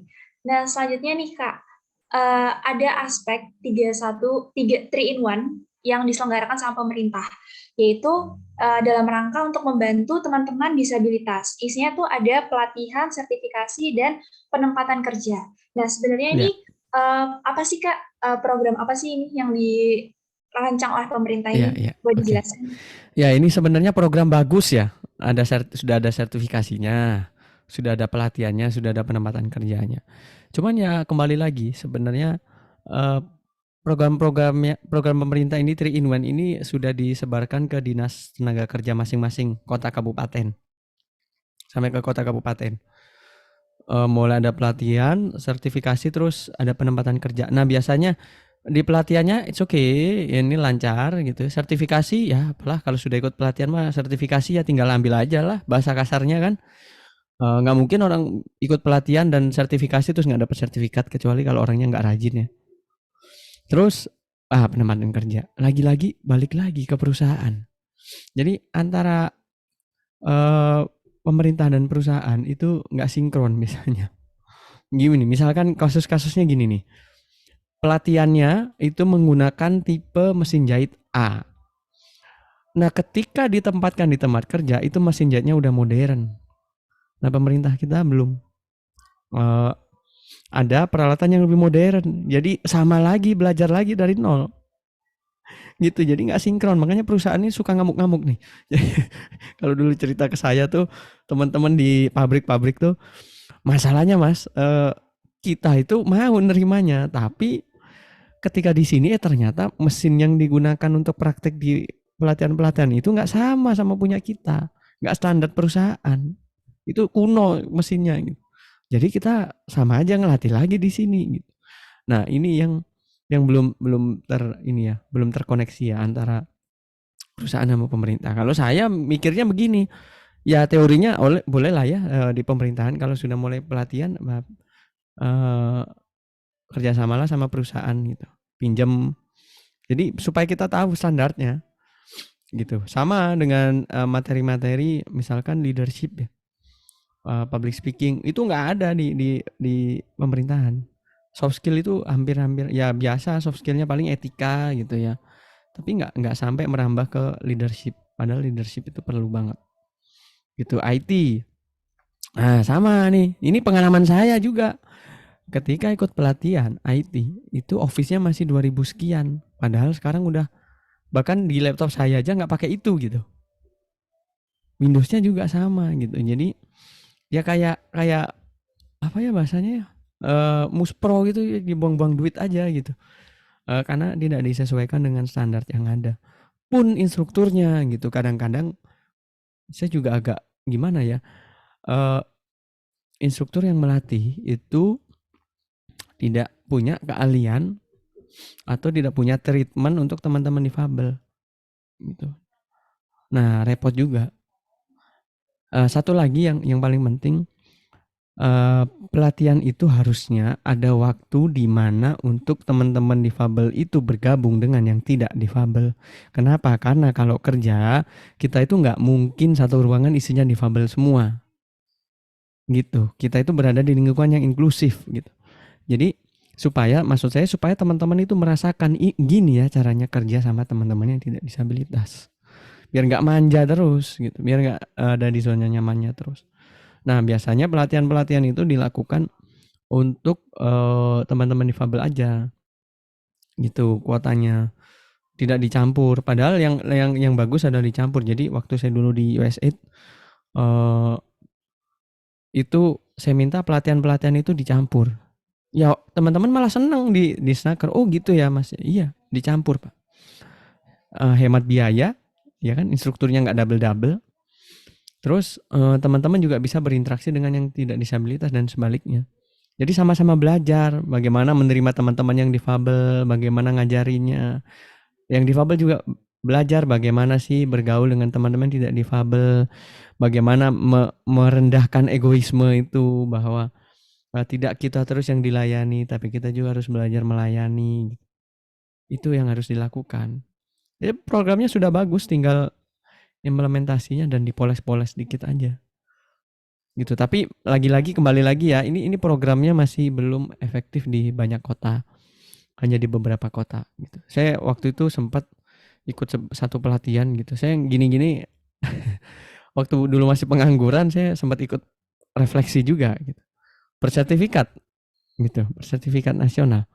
Nah, selanjutnya nih Kak, ada aspek 3 in 1 yang diselenggarakan sama pemerintah, yaitu dalam rangka untuk membantu teman-teman disabilitas. Isinya tuh ada pelatihan, sertifikasi, dan penempatan kerja. Nah, sebenarnya Ya, ini apa sih Kak, program apa sih ini yang dirancang oleh pemerintah ya, ini? ya. Boleh Oke. dijelaskan? Ya, ini sebenarnya program bagus ya. Sudah ada sertifikasinya, sudah ada pelatihannya, sudah ada penempatan kerjanya. Cuman ya kembali lagi sebenarnya, eh, program pemerintah ini 3 in 1 ini sudah disebarkan ke dinas tenaga kerja masing-masing kota kabupaten sampai ke kota kabupaten. Mulai ada pelatihan, sertifikasi, terus ada penempatan kerja. Nah, biasanya di pelatihannya it's okay, ini lancar gitu. Sertifikasi ya apalah, kalau sudah ikut pelatihan mah sertifikasi ya tinggal ambil aja lah, bahasa kasarnya kan. Nggak mungkin orang ikut pelatihan dan sertifikasi terus nggak dapat sertifikat, kecuali kalau orangnya nggak rajin ya. Terus penempatan kerja, lagi-lagi balik lagi ke perusahaan. Jadi antara eh, pemerintah dan perusahaan itu nggak sinkron biasanya. Gini, misalkan kasusnya gini nih. Pelatihannya itu menggunakan tipe mesin jahit A. Nah, ketika ditempatkan di tempat kerja, itu mesin jahitnya udah modern. Nah, pemerintah kita belum uh, ada peralatan yang lebih modern. Jadi sama lagi, belajar lagi dari nol. Gitu, jadi nggak sinkron. Makanya perusahaan ini suka ngamuk-ngamuk nih. Kalau dulu cerita ke saya tuh, teman-teman di pabrik-pabrik tuh, masalahnya mas, kita itu mau nerimanya, tapi ketika di sini ternyata mesin yang digunakan untuk praktek di pelatihan-pelatihan itu nggak sama punya kita, nggak standar perusahaan, itu kuno mesinnya gitu. Jadi kita sama aja ngelatih lagi di sini gitu. Nah, ini yang belum belum ter ini ya, belum terkoneksi ya antara perusahaan sama pemerintah. Kalau saya mikirnya begini, ya teorinya boleh lah ya, di pemerintahan kalau sudah mulai pelatihan, eh, kerjasamalah sama perusahaan gitu, pinjam. Jadi supaya kita tahu standarnya gitu. Sama dengan materi-materi misalkan leadership ya, public speaking itu nggak ada di pemerintahan. Soft skill itu hampir-hampir ya biasa, soft skillnya paling etika gitu ya. Tapi nggak sampai merambah ke leadership. Padahal leadership itu perlu banget. Gitu. IT. Nah, sama nih. Ini pengalaman saya juga. Ketika ikut pelatihan IT, itu office-nya masih 2000 sekian. Padahal sekarang udah, bahkan di laptop saya aja nggak pakai itu gitu. Windows-nya juga sama gitu. Jadi ya kayak kayak apa ya bahasanya ya? Muspro gitu ya, dibuang-buang duit aja gitu. Karena tidak disesuaikan dengan standar yang ada. Pun instrukturnya gitu. Kadang-kadang saya juga agak gimana ya? Eh, Instruktur yang melatih itu tidak punya keahlian atau tidak punya treatment untuk teman-teman difabel gitu. Nah, repot juga. Satu lagi yang paling penting, pelatihan itu harusnya ada waktu di mana untuk teman-teman difabel itu bergabung dengan yang tidak difabel. Kenapa? Karena kalau kerja, kita itu nggak mungkin satu ruangan isinya difabel semua. Gitu. Kita itu berada di lingkungan yang inklusif gitu. Jadi maksud saya supaya teman-teman itu merasakan gini ya caranya kerja sama teman-teman yang tidak disabilitas. Biar nggak manja terus gitu. Biar nggak ada di zona nyamannya terus. Nah, biasanya pelatihan-pelatihan itu dilakukan untuk teman-teman difabel aja, gitu kuotanya. Tidak dicampur. Padahal yang bagus adalah dicampur. Jadi waktu saya dulu di USAID itu saya minta pelatihan-pelatihan itu dicampur. Ya teman-teman malah seneng di snaker. Oh gitu ya mas. Iya dicampur pak. Hemat biaya, ya kan instrukturnya nggak double-double. Terus teman-teman juga bisa berinteraksi dengan yang tidak disabilitas dan sebaliknya. Jadi sama-sama belajar bagaimana menerima teman-teman yang difabel, bagaimana ngajarinya. Yang difabel juga belajar bagaimana sih bergaul dengan teman-teman tidak difabel, bagaimana merendahkan egoisme itu, bahwa tidak kita terus yang dilayani, tapi kita juga harus belajar melayani. Itu yang harus dilakukan. Ya, programnya sudah bagus, tinggal implementasinya dan dipoles-poles dikit aja. Gitu. Tapi lagi-lagi kembali lagi ya, ini programnya masih belum efektif di banyak kota. Hanya di beberapa kota gitu. Saya waktu itu sempat ikut satu pelatihan gitu. Saya gini-gini waktu dulu masih pengangguran saya sempat ikut refleksi juga gitu. Bersertifikat gitu, bersertifikat nasional.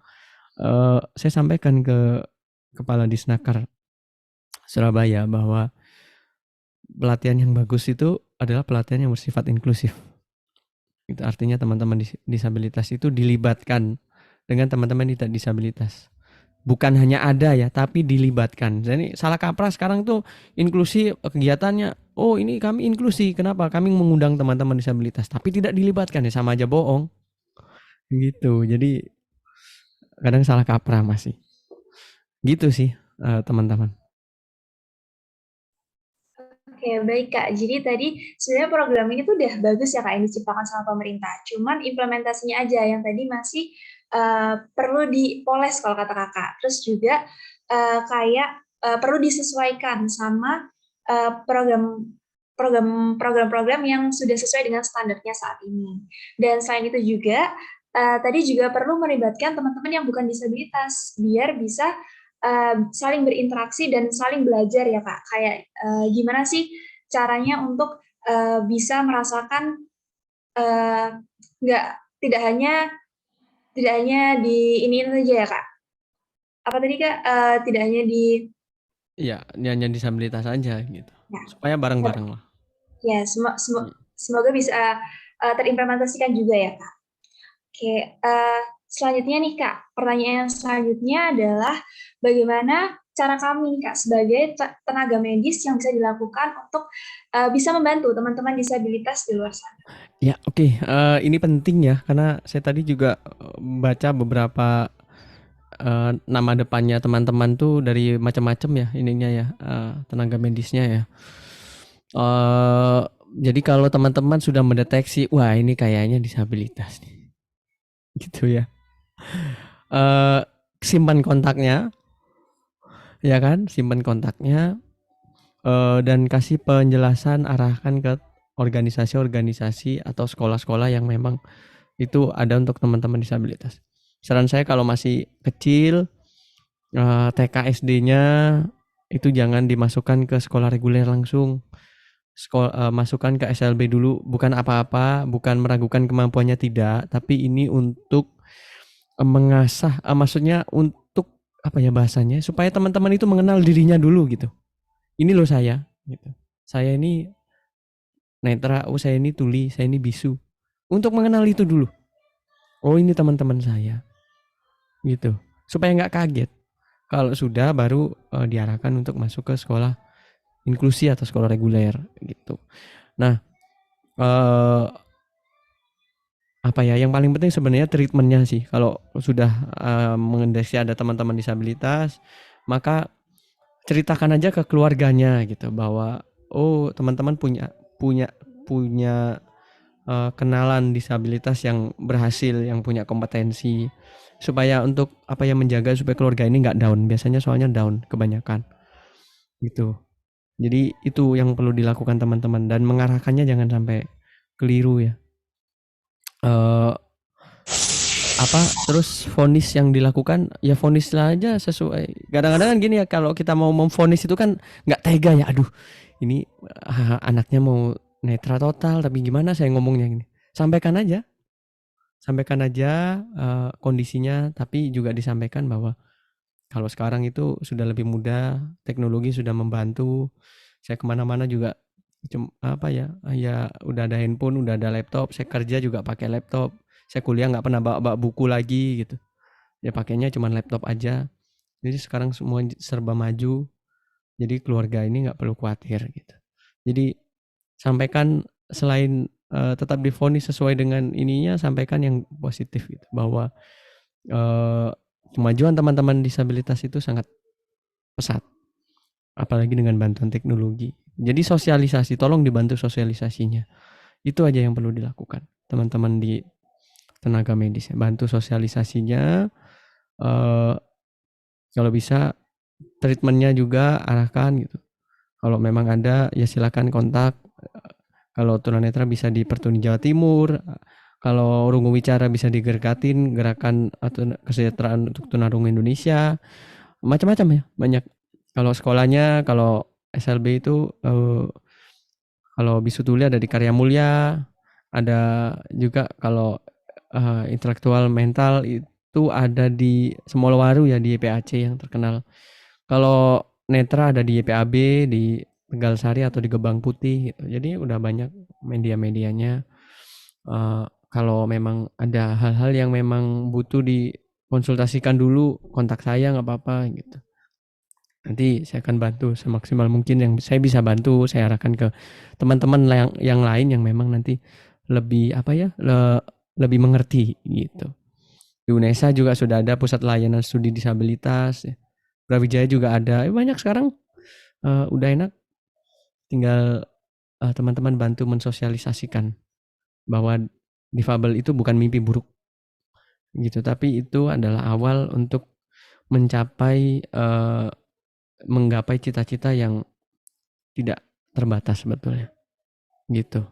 Saya sampaikan ke Kepala Disnaker Surabaya bahwa pelatihan yang bagus itu adalah pelatihan yang bersifat inklusif. Itu artinya teman-teman disabilitas itu dilibatkan dengan teman-teman tidak disabilitas. Bukan hanya ada ya, tapi dilibatkan. Jadi salah kaprah sekarang tuh inklusi kegiatannya. Oh ini kami inklusi, kenapa? Kami mengundang teman-teman disabilitas, tapi tidak dilibatkan ya sama aja bohong. Gitu. Jadi kadang salah kaprah masih. Gitu sih teman-teman. Oke, baik Kak. Jadi tadi sebenarnya program ini tuh udah bagus ya Kak yang diciptakan sama pemerintah. Cuman implementasinya aja yang tadi masih perlu dipoles kalau kata Kakak. Terus juga kayak perlu disesuaikan sama program program-program yang sudah sesuai dengan standarnya saat ini. Dan selain itu juga tadi juga perlu melibatkan teman-teman yang bukan disabilitas biar bisa saling berinteraksi dan saling belajar ya Kak. Kayak gimana sih caranya untuk bisa merasakan nggak tidak hanya di ini aja ya Kak. Apa tadi Kak? Tidak hanya di Iya, hanya disabilitas aja gitu. ya, Supaya bareng-bareng lah. ya semoga bisa terimplementasikan juga ya Kak. Oke, selanjutnya nih Kak, pertanyaan selanjutnya adalah bagaimana cara kami Kak sebagai tenaga medis yang bisa dilakukan untuk bisa membantu teman-teman disabilitas di luar sana. Ya oke, ini penting ya karena saya tadi juga baca beberapa nama depannya teman-teman tuh dari macam-macam ya ininya ya, tenaga medisnya ya. Jadi kalau teman-teman sudah mendeteksi, wah ini kayaknya disabilitas nih, gitu ya. Simpan kontaknya, ya kan? Simpan kontaknya dan kasih penjelasan, arahkan ke organisasi-organisasi atau sekolah-sekolah yang memang itu ada untuk teman-teman disabilitas. Saran saya kalau masih kecil, TK SD-nya itu jangan dimasukkan ke sekolah reguler langsung. Masukkan ke SLB dulu, bukan apa-apa, bukan meragukan kemampuannya tidak, tapi ini untuk mengasah, maksudnya untuk apa ya bahasanya, supaya teman-teman itu mengenal dirinya dulu gitu. Ini loh saya, gitu. Saya ini netra, oh saya ini tuli, saya ini bisu. Untuk mengenal itu dulu. Oh ini teman-teman saya, gitu. Supaya nggak kaget. Kalau sudah baru diarahkan untuk masuk ke sekolah inklusi atau sekolah reguler gitu. Nah, apa ya? Yang paling penting sebenarnya treatmentnya sih. Kalau sudah mendeteksi ada teman-teman disabilitas, maka ceritakan aja ke keluarganya gitu bahwa oh teman-teman punya punya punya kenalan disabilitas yang berhasil, yang punya kompetensi, supaya untuk apa ya, menjaga supaya keluarga ini nggak down. Biasanya soalnya down kebanyakan gitu. Jadi itu yang perlu dilakukan teman-teman, dan mengarahkannya jangan sampai keliru ya. Eh, terus vonis yang dilakukan ya vonislah aja sesuai. Kadang-kadang kan gini ya, kalau kita mau memvonis itu kan nggak tega ya. Aduh, ini anaknya mau netra total, tapi gimana saya ngomongnya gini. Sampaikan aja, kondisinya, tapi juga disampaikan bahwa kalau sekarang itu sudah lebih mudah, teknologi sudah membantu. Saya kemana-mana juga apa ya, ya udah ada handphone, udah ada laptop. Saya kerja juga pakai laptop. Saya kuliah nggak pernah bawa buku lagi gitu. Ya pakainya cuma laptop aja. Jadi sekarang semua serba maju. Jadi keluarga ini nggak perlu khawatir gitu. Jadi sampaikan, selain tetap divonis sesuai dengan ininya, sampaikan yang positif gitu, bahwa kemajuan teman-teman disabilitas itu sangat pesat, apalagi dengan bantuan teknologi. Jadi sosialisasi, tolong dibantu sosialisasinya. Itu aja yang perlu dilakukan teman-teman di tenaga medis, bantu sosialisasinya. Kalau bisa treatmentnya juga arahkan gitu. Kalau memang ada ya silakan kontak. Kalau tunanetra bisa di Pertuni Jawa Timur. Kalau rungu wicara bisa digergatin gerakan atau kesejahteraan untuk tunarungu Indonesia. Macam-macam ya, banyak. Kalau sekolahnya, kalau SLB itu kalau Bisu Tuli ada di Karya Mulia, ada juga kalau intelektual mental itu ada di Semolowaru ya, di YPAC yang terkenal. Kalau netra ada di YPAB, di Tegal Sari atau di Gebang Putih gitu. Jadi udah banyak media-medianya. Kalau memang ada hal-hal yang memang butuh dikonsultasikan dulu, kontak saya nggak apa-apa gitu. Nanti saya akan bantu semaksimal mungkin yang saya bisa bantu. Saya arahkan ke teman-teman yang lain yang memang nanti lebih apa ya, lebih mengerti gitu. Di UNESA juga sudah ada pusat layanan studi disabilitas. Brawijaya juga ada. Banyak sekarang, udah enak. Tinggal teman-teman bantu mensosialisasikan bahwa difabel itu bukan mimpi buruk gitu, tapi itu adalah awal untuk mencapai menggapai cita-cita yang tidak terbatas sebetulnya gitu.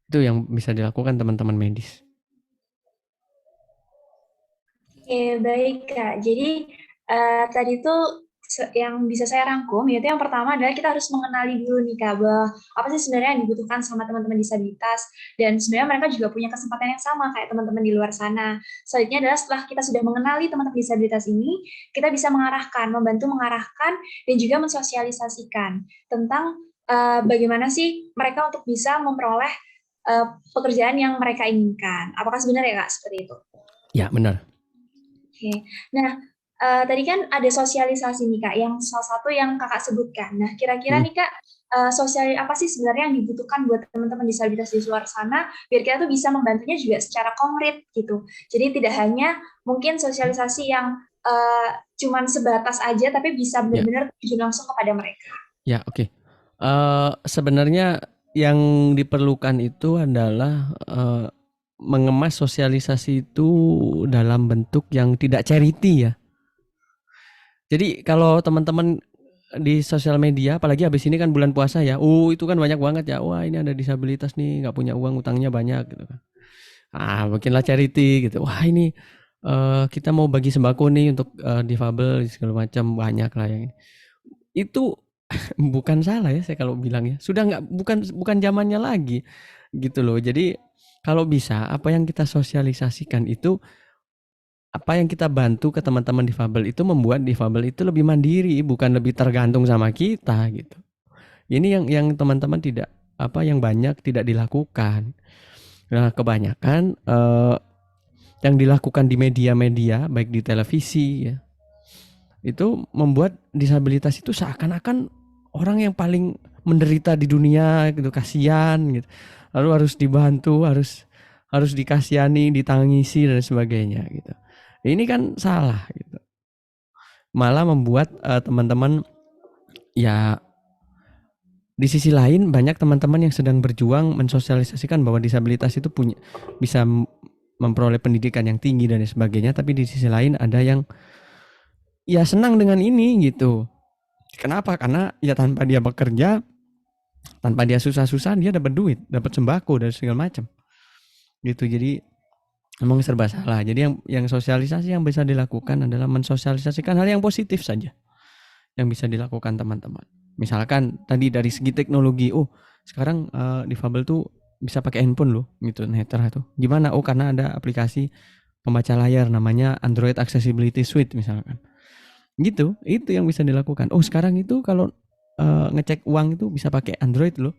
Itu yang bisa dilakukan teman-teman medis. Oke, baik Kak. Jadi tadi tuh yang bisa saya rangkum, yaitu yang pertama adalah kita harus mengenali dulu nih Kak, bahwa apa sih sebenarnya yang dibutuhkan sama teman-teman disabilitas, dan sebenarnya mereka juga punya kesempatan yang sama kayak teman-teman di luar sana. Selanjutnya adalah setelah kita sudah mengenali teman-teman disabilitas ini, kita bisa mengarahkan, membantu mengarahkan, dan juga mensosialisasikan tentang bagaimana sih mereka untuk bisa memperoleh pekerjaan yang mereka inginkan. Apakah sebenarnya Kak seperti itu? Ya benar. Oke, nah tadi kan ada sosialisasi nih Kak, yang salah satu yang Kakak sebutkan. Nah, kira-kira nih Kak, sosial apa sih sebenarnya yang dibutuhkan buat teman-teman disabilitas di luar sana, biar kita tuh bisa membantunya juga secara konkret gitu. Jadi tidak hanya mungkin sosialisasi yang cuman sebatas aja, tapi bisa Ya, benar-benar terjun langsung kepada mereka. ya oke. Sebenarnya yang diperlukan itu adalah mengemas sosialisasi itu dalam bentuk yang tidak charity ya. Jadi kalau teman-teman di sosial media, apalagi habis ini kan bulan puasa ya, itu kan banyak banget ya, wah ini ada disabilitas nih, nggak punya uang, utangnya banyak gitu kan. Bikinlah charity gitu. Wah ini kita mau bagi sembako nih untuk difabel segala macam, banyak lah yang itu. Bukan salah ya saya kalau bilang ya. Sudah nggak, bukan zamannya lagi gitu loh. Jadi kalau bisa apa yang kita sosialisasikan itu, apa yang kita bantu ke teman-teman difabel itu membuat difabel itu lebih mandiri, bukan lebih tergantung sama kita gitu. Ini yang teman-teman tidak, apa yang banyak tidak dilakukan. Nah, kebanyakan yang dilakukan di media-media baik di televisi ya, itu membuat disabilitas itu seakan-akan orang yang paling menderita di dunia gitu, kasihan gitu. Lalu harus dibantu, harus dikasihani, ditangisi dan sebagainya gitu. Ini kan salah gitu. Malah membuat teman-teman ya di sisi lain banyak teman-teman yang sedang berjuang mensosialisasikan bahwa disabilitas itu bisa memperoleh pendidikan yang tinggi dan sebagainya, tapi di sisi lain ada yang ya senang dengan ini gitu. Kenapa? Karena ya tanpa dia bekerja, tanpa dia susah-susah, dia dapat duit, dapat sembako dan segala macam gitu. Jadi emang serba salah. Jadi yang sosialisasi yang bisa dilakukan adalah mensosialisasikan hal yang positif saja yang bisa dilakukan teman-teman. Misalkan tadi dari segi teknologi, oh sekarang difabel tuh bisa pakai handphone loh gitu, netra tuh. Gimana? Oh karena ada aplikasi pembaca layar namanya Android Accessibility Suite misalkan. Gitu, itu yang bisa dilakukan. Oh sekarang itu kalau ngecek uang itu bisa pakai Android loh.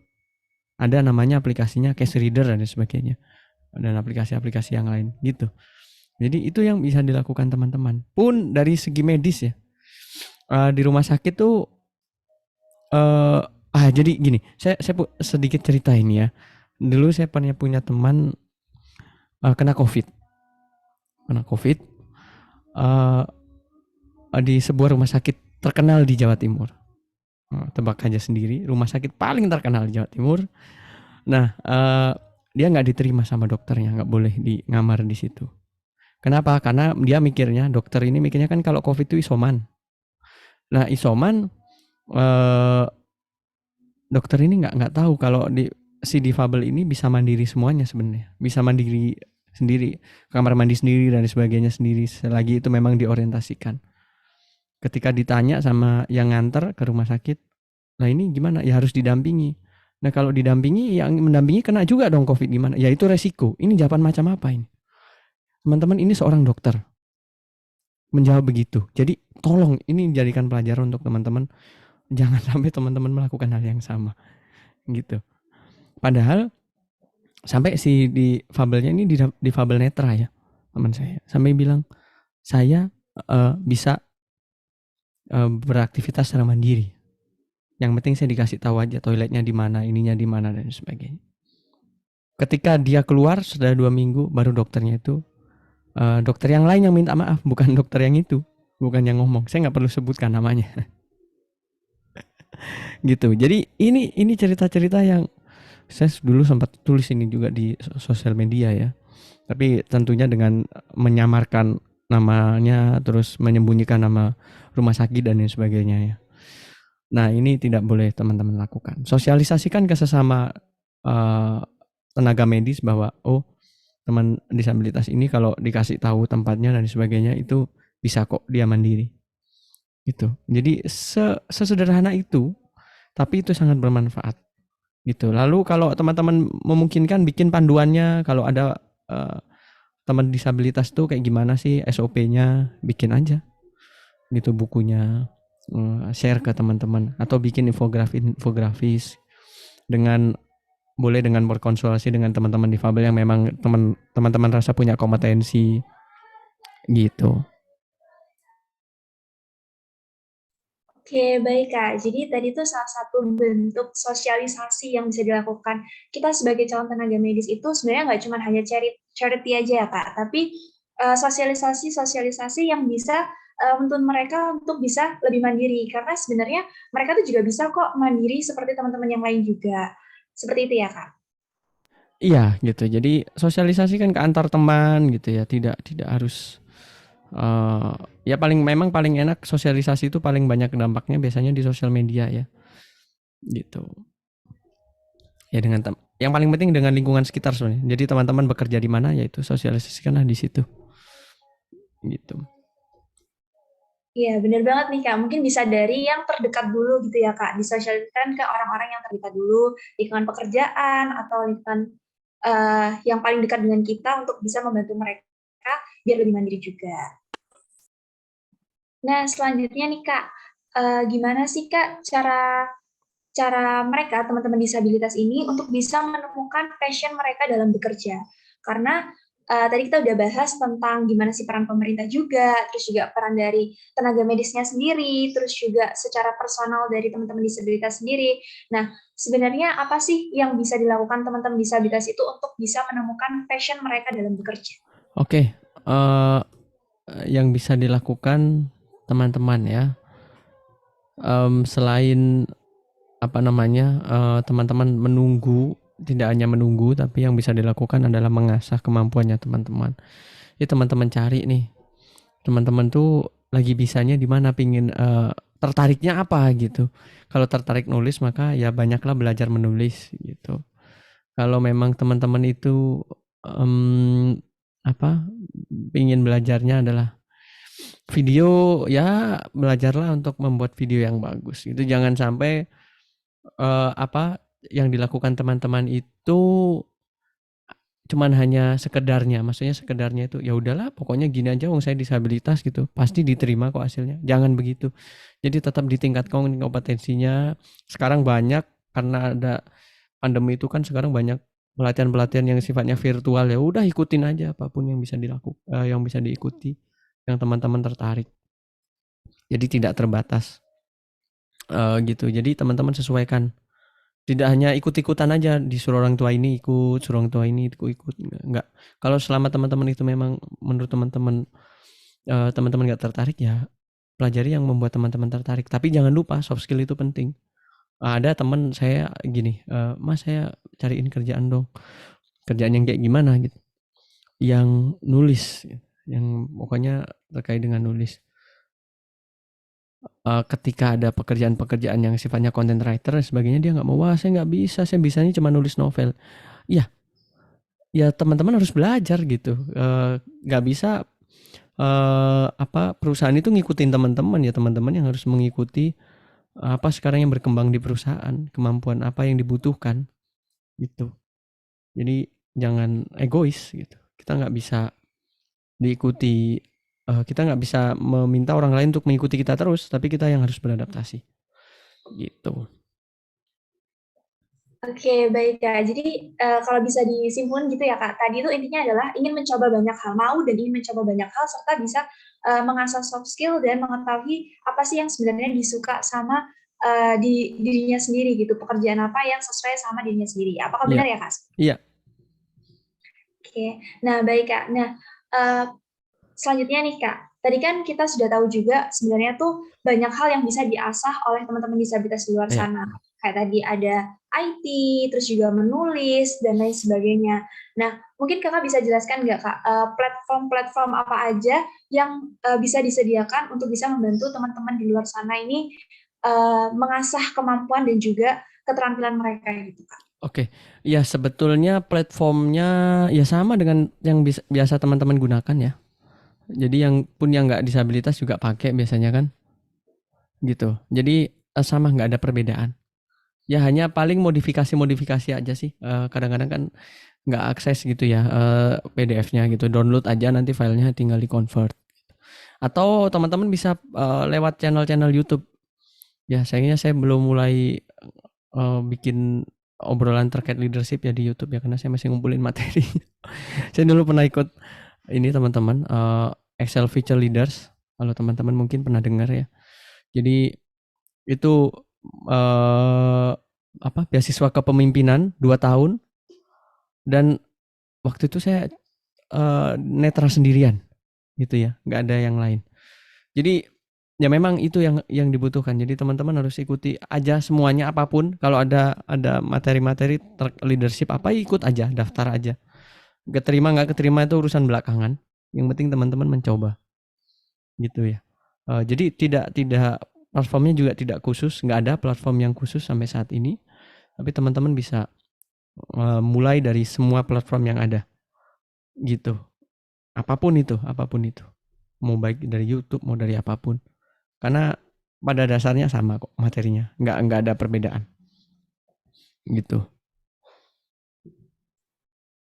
Ada namanya aplikasinya Cash Reader dan sebagainya. Dan aplikasi-aplikasi yang lain gitu. Jadi itu yang bisa dilakukan teman-teman. Pun dari segi medis ya. Di rumah sakit tuh jadi gini, saya sedikit cerita ini ya. Dulu saya pernah punya teman kena COVID. Uh, di sebuah rumah sakit terkenal di Jawa Timur. Tebak aja sendiri, rumah sakit paling terkenal di Jawa Timur. Nah, dia nggak diterima sama dokternya, nggak boleh ngamar di situ. Kenapa? Karena dia mikirnya, dokter ini mikirnya kan kalau COVID itu isoman. Nah, isoman dokter ini nggak tahu kalau si difabel ini bisa mandiri semuanya sebenarnya, bisa mandiri sendiri, kamar mandi sendiri dan sebagainya sendiri, selagi itu memang diorientasikan. Ketika ditanya sama yang nganter ke rumah sakit, nah ini gimana? Ya harus didampingi. Nah kalau didampingi, yang mendampingi kena juga dong COVID gimana? Ya itu resiko. Ini jawaban macam apa ini? Teman-teman, ini seorang dokter menjawab begitu. Jadi tolong ini dijadikan pelajaran untuk teman-teman. Jangan sampai teman-teman melakukan hal yang sama. Gitu. Padahal sampai si di fabelnya ini di fabel netra ya, teman saya. Sampai bilang, saya bisa beraktivitas secara mandiri. Yang penting saya dikasih tahu aja toiletnya di mana, ininya di mana dan sebagainya. Ketika dia keluar sudah 2 minggu, baru dokternya itu dokter yang lain yang minta maaf, bukan dokter yang itu, bukan yang ngomong. Saya nggak perlu sebutkan namanya. Gitu. Jadi ini cerita-cerita yang saya dulu sempat tulis ini juga di sosial media ya. Tapi tentunya dengan menyamarkan namanya, terus menyembunyikan nama rumah sakit dan lain sebagainya ya. Nah ini tidak boleh teman-teman lakukan. Sosialisasikan ke sesama tenaga medis bahwa oh teman disabilitas ini kalau dikasih tahu tempatnya dan sebagainya itu bisa kok dia mandiri. Gitu. Jadi sesederhana itu, tapi itu sangat bermanfaat. Gitu. Lalu kalau teman-teman memungkinkan bikin panduannya, kalau ada teman disabilitas tuh kayak gimana sih SOP-nya, bikin aja gitu bukunya, share ke teman-teman atau bikin infografis dengan boleh dengan berkonsultasi dengan teman-teman difabel yang memang teman-teman rasa punya kompetensi gitu. Oke, baik Kak. Jadi tadi itu salah satu bentuk sosialisasi yang bisa dilakukan. Kita sebagai calon tenaga medis itu sebenarnya nggak cuma hanya charity aja ya Kak, tapi sosialisasi-sosialisasi yang bisa menuntut mereka untuk bisa lebih mandiri. Karena sebenarnya mereka tuh juga bisa kok mandiri seperti teman-teman yang lain juga. Seperti itu ya Kak? Iya gitu. Jadi sosialisasi kan ke antar teman gitu ya. Tidak harus ya memang paling enak sosialisasi itu paling banyak dampaknya biasanya di sosial media ya. Gitu. Ya yang paling penting dengan lingkungan sekitar sebenarnya. Jadi teman-teman bekerja di mana yaitu sosialisasikanlah di situ. Gitu. Iya, benar banget nih Kak. Mungkin bisa dari yang terdekat dulu gitu ya Kak. Disosialisasikan ke orang-orang yang terdekat dulu, lingkungan pekerjaan atau lingkungan yang paling dekat dengan kita untuk bisa membantu mereka biar lebih mandiri juga. Nah, selanjutnya nih Kak, gimana sih Kak cara cara mereka, teman-teman disabilitas ini, untuk bisa menemukan passion mereka dalam bekerja? Karena tadi kita udah bahas tentang gimana sih peran pemerintah juga, terus juga peran dari tenaga medisnya sendiri, terus juga secara personal dari teman-teman disabilitas sendiri. Nah, sebenarnya apa sih yang bisa dilakukan teman-teman disabilitas itu untuk bisa menemukan passion mereka dalam bekerja? Oke, yang bisa dilakukan teman-teman ya, selain apa namanya, teman-teman menunggu, tidak hanya menunggu, tapi yang bisa dilakukan adalah mengasah kemampuannya teman-teman. Ya teman-teman cari nih, teman-teman tuh lagi bisanya di mana, pingin tertariknya apa gitu. Kalau tertarik nulis maka ya banyaklah belajar menulis gitu. Kalau memang teman-teman itu apa, ingin belajarnya adalah video, ya belajarlah untuk membuat video yang bagus. Itu jangan sampai apa yang dilakukan teman-teman itu cuman hanya sekedarnya, maksudnya sekedarnya itu ya udahlah pokoknya gini aja, wong saya disabilitas gitu, pasti diterima kok hasilnya. Jangan begitu. Jadi tetap ditingkatkan kompetensinya. Sekarang banyak, karena ada pandemi itu kan, sekarang banyak pelatihan-pelatihan yang sifatnya virtual, ya udah ikutin aja apapun yang bisa dilakukan, yang bisa diikuti, yang teman-teman tertarik. Jadi tidak terbatas gitu. Jadi teman-teman sesuaikan. Tidak hanya ikut-ikutan aja, disuruh orang tua ini ikut, suruh orang tua ini ikut, enggak. Kalau selama teman-teman itu memang menurut teman-teman, teman-teman nggak tertarik, ya pelajari yang membuat teman-teman tertarik. Tapi jangan lupa soft skill itu penting. Ada teman saya gini, "Mas, saya cariin kerjaan dong." Kerjaan yang kayak gimana gitu? Yang nulis, yang pokoknya terkait dengan nulis. Ketika ada pekerjaan-pekerjaan yang sifatnya content writer dan sebagainya, dia nggak mau, "Wah, saya nggak bisa, saya bisanya cuma nulis novel." Iya, ya teman-teman harus belajar gitu. Nggak bisa apa, perusahaan itu ngikutin teman-teman, ya teman-teman yang harus mengikuti apa sekarang yang berkembang di perusahaan, kemampuan apa yang dibutuhkan gitu. Jadi jangan egois gitu. Kita nggak bisa diikuti, kita nggak bisa meminta orang lain untuk mengikuti kita terus, tapi kita yang harus beradaptasi gitu. Oke, baik Kak. Jadi kalau bisa disimpulkan gitu ya Kak, tadi itu intinya adalah ingin mencoba banyak hal, mau dan ingin mencoba banyak hal serta bisa mengasah soft skill dan mengetahui apa sih yang sebenarnya disuka sama di dirinya sendiri gitu, pekerjaan apa yang sesuai sama dirinya sendiri. Apakah Iya, benar ya Kak? iya, Oke. Nah, baik Kak. Nah, eee, selanjutnya nih Kak, tadi kan kita sudah tahu juga sebenarnya tuh banyak hal yang bisa diasah oleh teman-teman disabilitas di luar iya. sana. Kayak tadi ada IT, terus juga menulis dan lain sebagainya. Nah, mungkin Kakak bisa jelaskan nggak Kak, platform-platform apa aja yang, bisa disediakan untuk bisa membantu teman-teman di luar sana ini, mengasah kemampuan dan juga keterampilan mereka gitu Kak? Oke, ya sebetulnya platformnya ya sama dengan yang biasa teman-teman gunakan ya. Jadi yang pun yang nggak disabilitas juga pakai biasanya kan, gitu. Jadi sama, nggak ada perbedaan. Ya hanya paling modifikasi-modifikasi aja sih. Kadang-kadang kan nggak akses gitu ya, PDF-nya gitu. Download aja, nanti filenya tinggal di convert. Atau teman-teman bisa lewat channel-channel YouTube. Ya sayangnya saya belum mulai bikin obrolan terkait leadership ya di YouTube ya, karena saya masih ngumpulin materi. Saya dulu pernah ikut ini teman-teman, Excel Feature Leaders. Kalau teman-teman mungkin pernah dengar ya. Jadi itu apa, beasiswa kepemimpinan 2 tahun, dan waktu itu saya netra sendirian gitu ya, nggak ada yang lain. Jadi ya memang itu yang dibutuhkan. Jadi teman-teman harus ikuti aja semuanya, apapun. Kalau ada materi-materi leadership apa, ikut aja, daftar aja. Keterima nggak keterima itu urusan belakangan. Yang penting teman-teman mencoba gitu ya. Jadi tidak platformnya juga tidak khusus, nggak ada platform yang khusus sampai saat ini. Tapi teman-teman bisa mulai dari semua platform yang ada gitu. Apapun itu. Mau baik dari YouTube, mau dari apapun. Karena pada dasarnya sama kok materinya, nggak ada perbedaan gitu.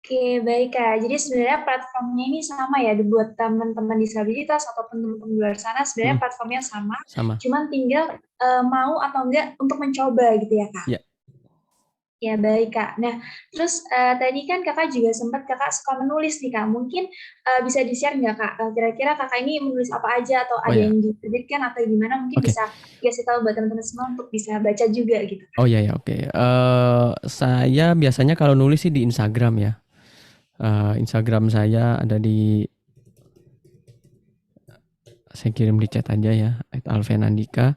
Oke, baik Kak. Jadi sebenarnya platformnya ini sama ya, buat teman-teman disabilitas ataupun teman-teman di luar sana, sebenarnya platformnya sama, Sama. cuman tinggal mau atau enggak untuk mencoba gitu ya Kak. Ya, Ya baik Kak. Nah, terus tadi kan Kakak juga sempat Kakak suka menulis nih Kak. Mungkin bisa di-share nggak Kak? Kira-kira Kakak ini menulis apa aja atau oh ada ya, yang diterbitkan atau gimana? Mungkin oke. bisa kasih tahu buat teman-teman semua untuk bisa baca juga gitu. Oh ya ya, oke. Saya biasanya kalau nulis sih di Instagram ya. Instagram saya ada di saya kirim di chat aja ya, @alfianandika.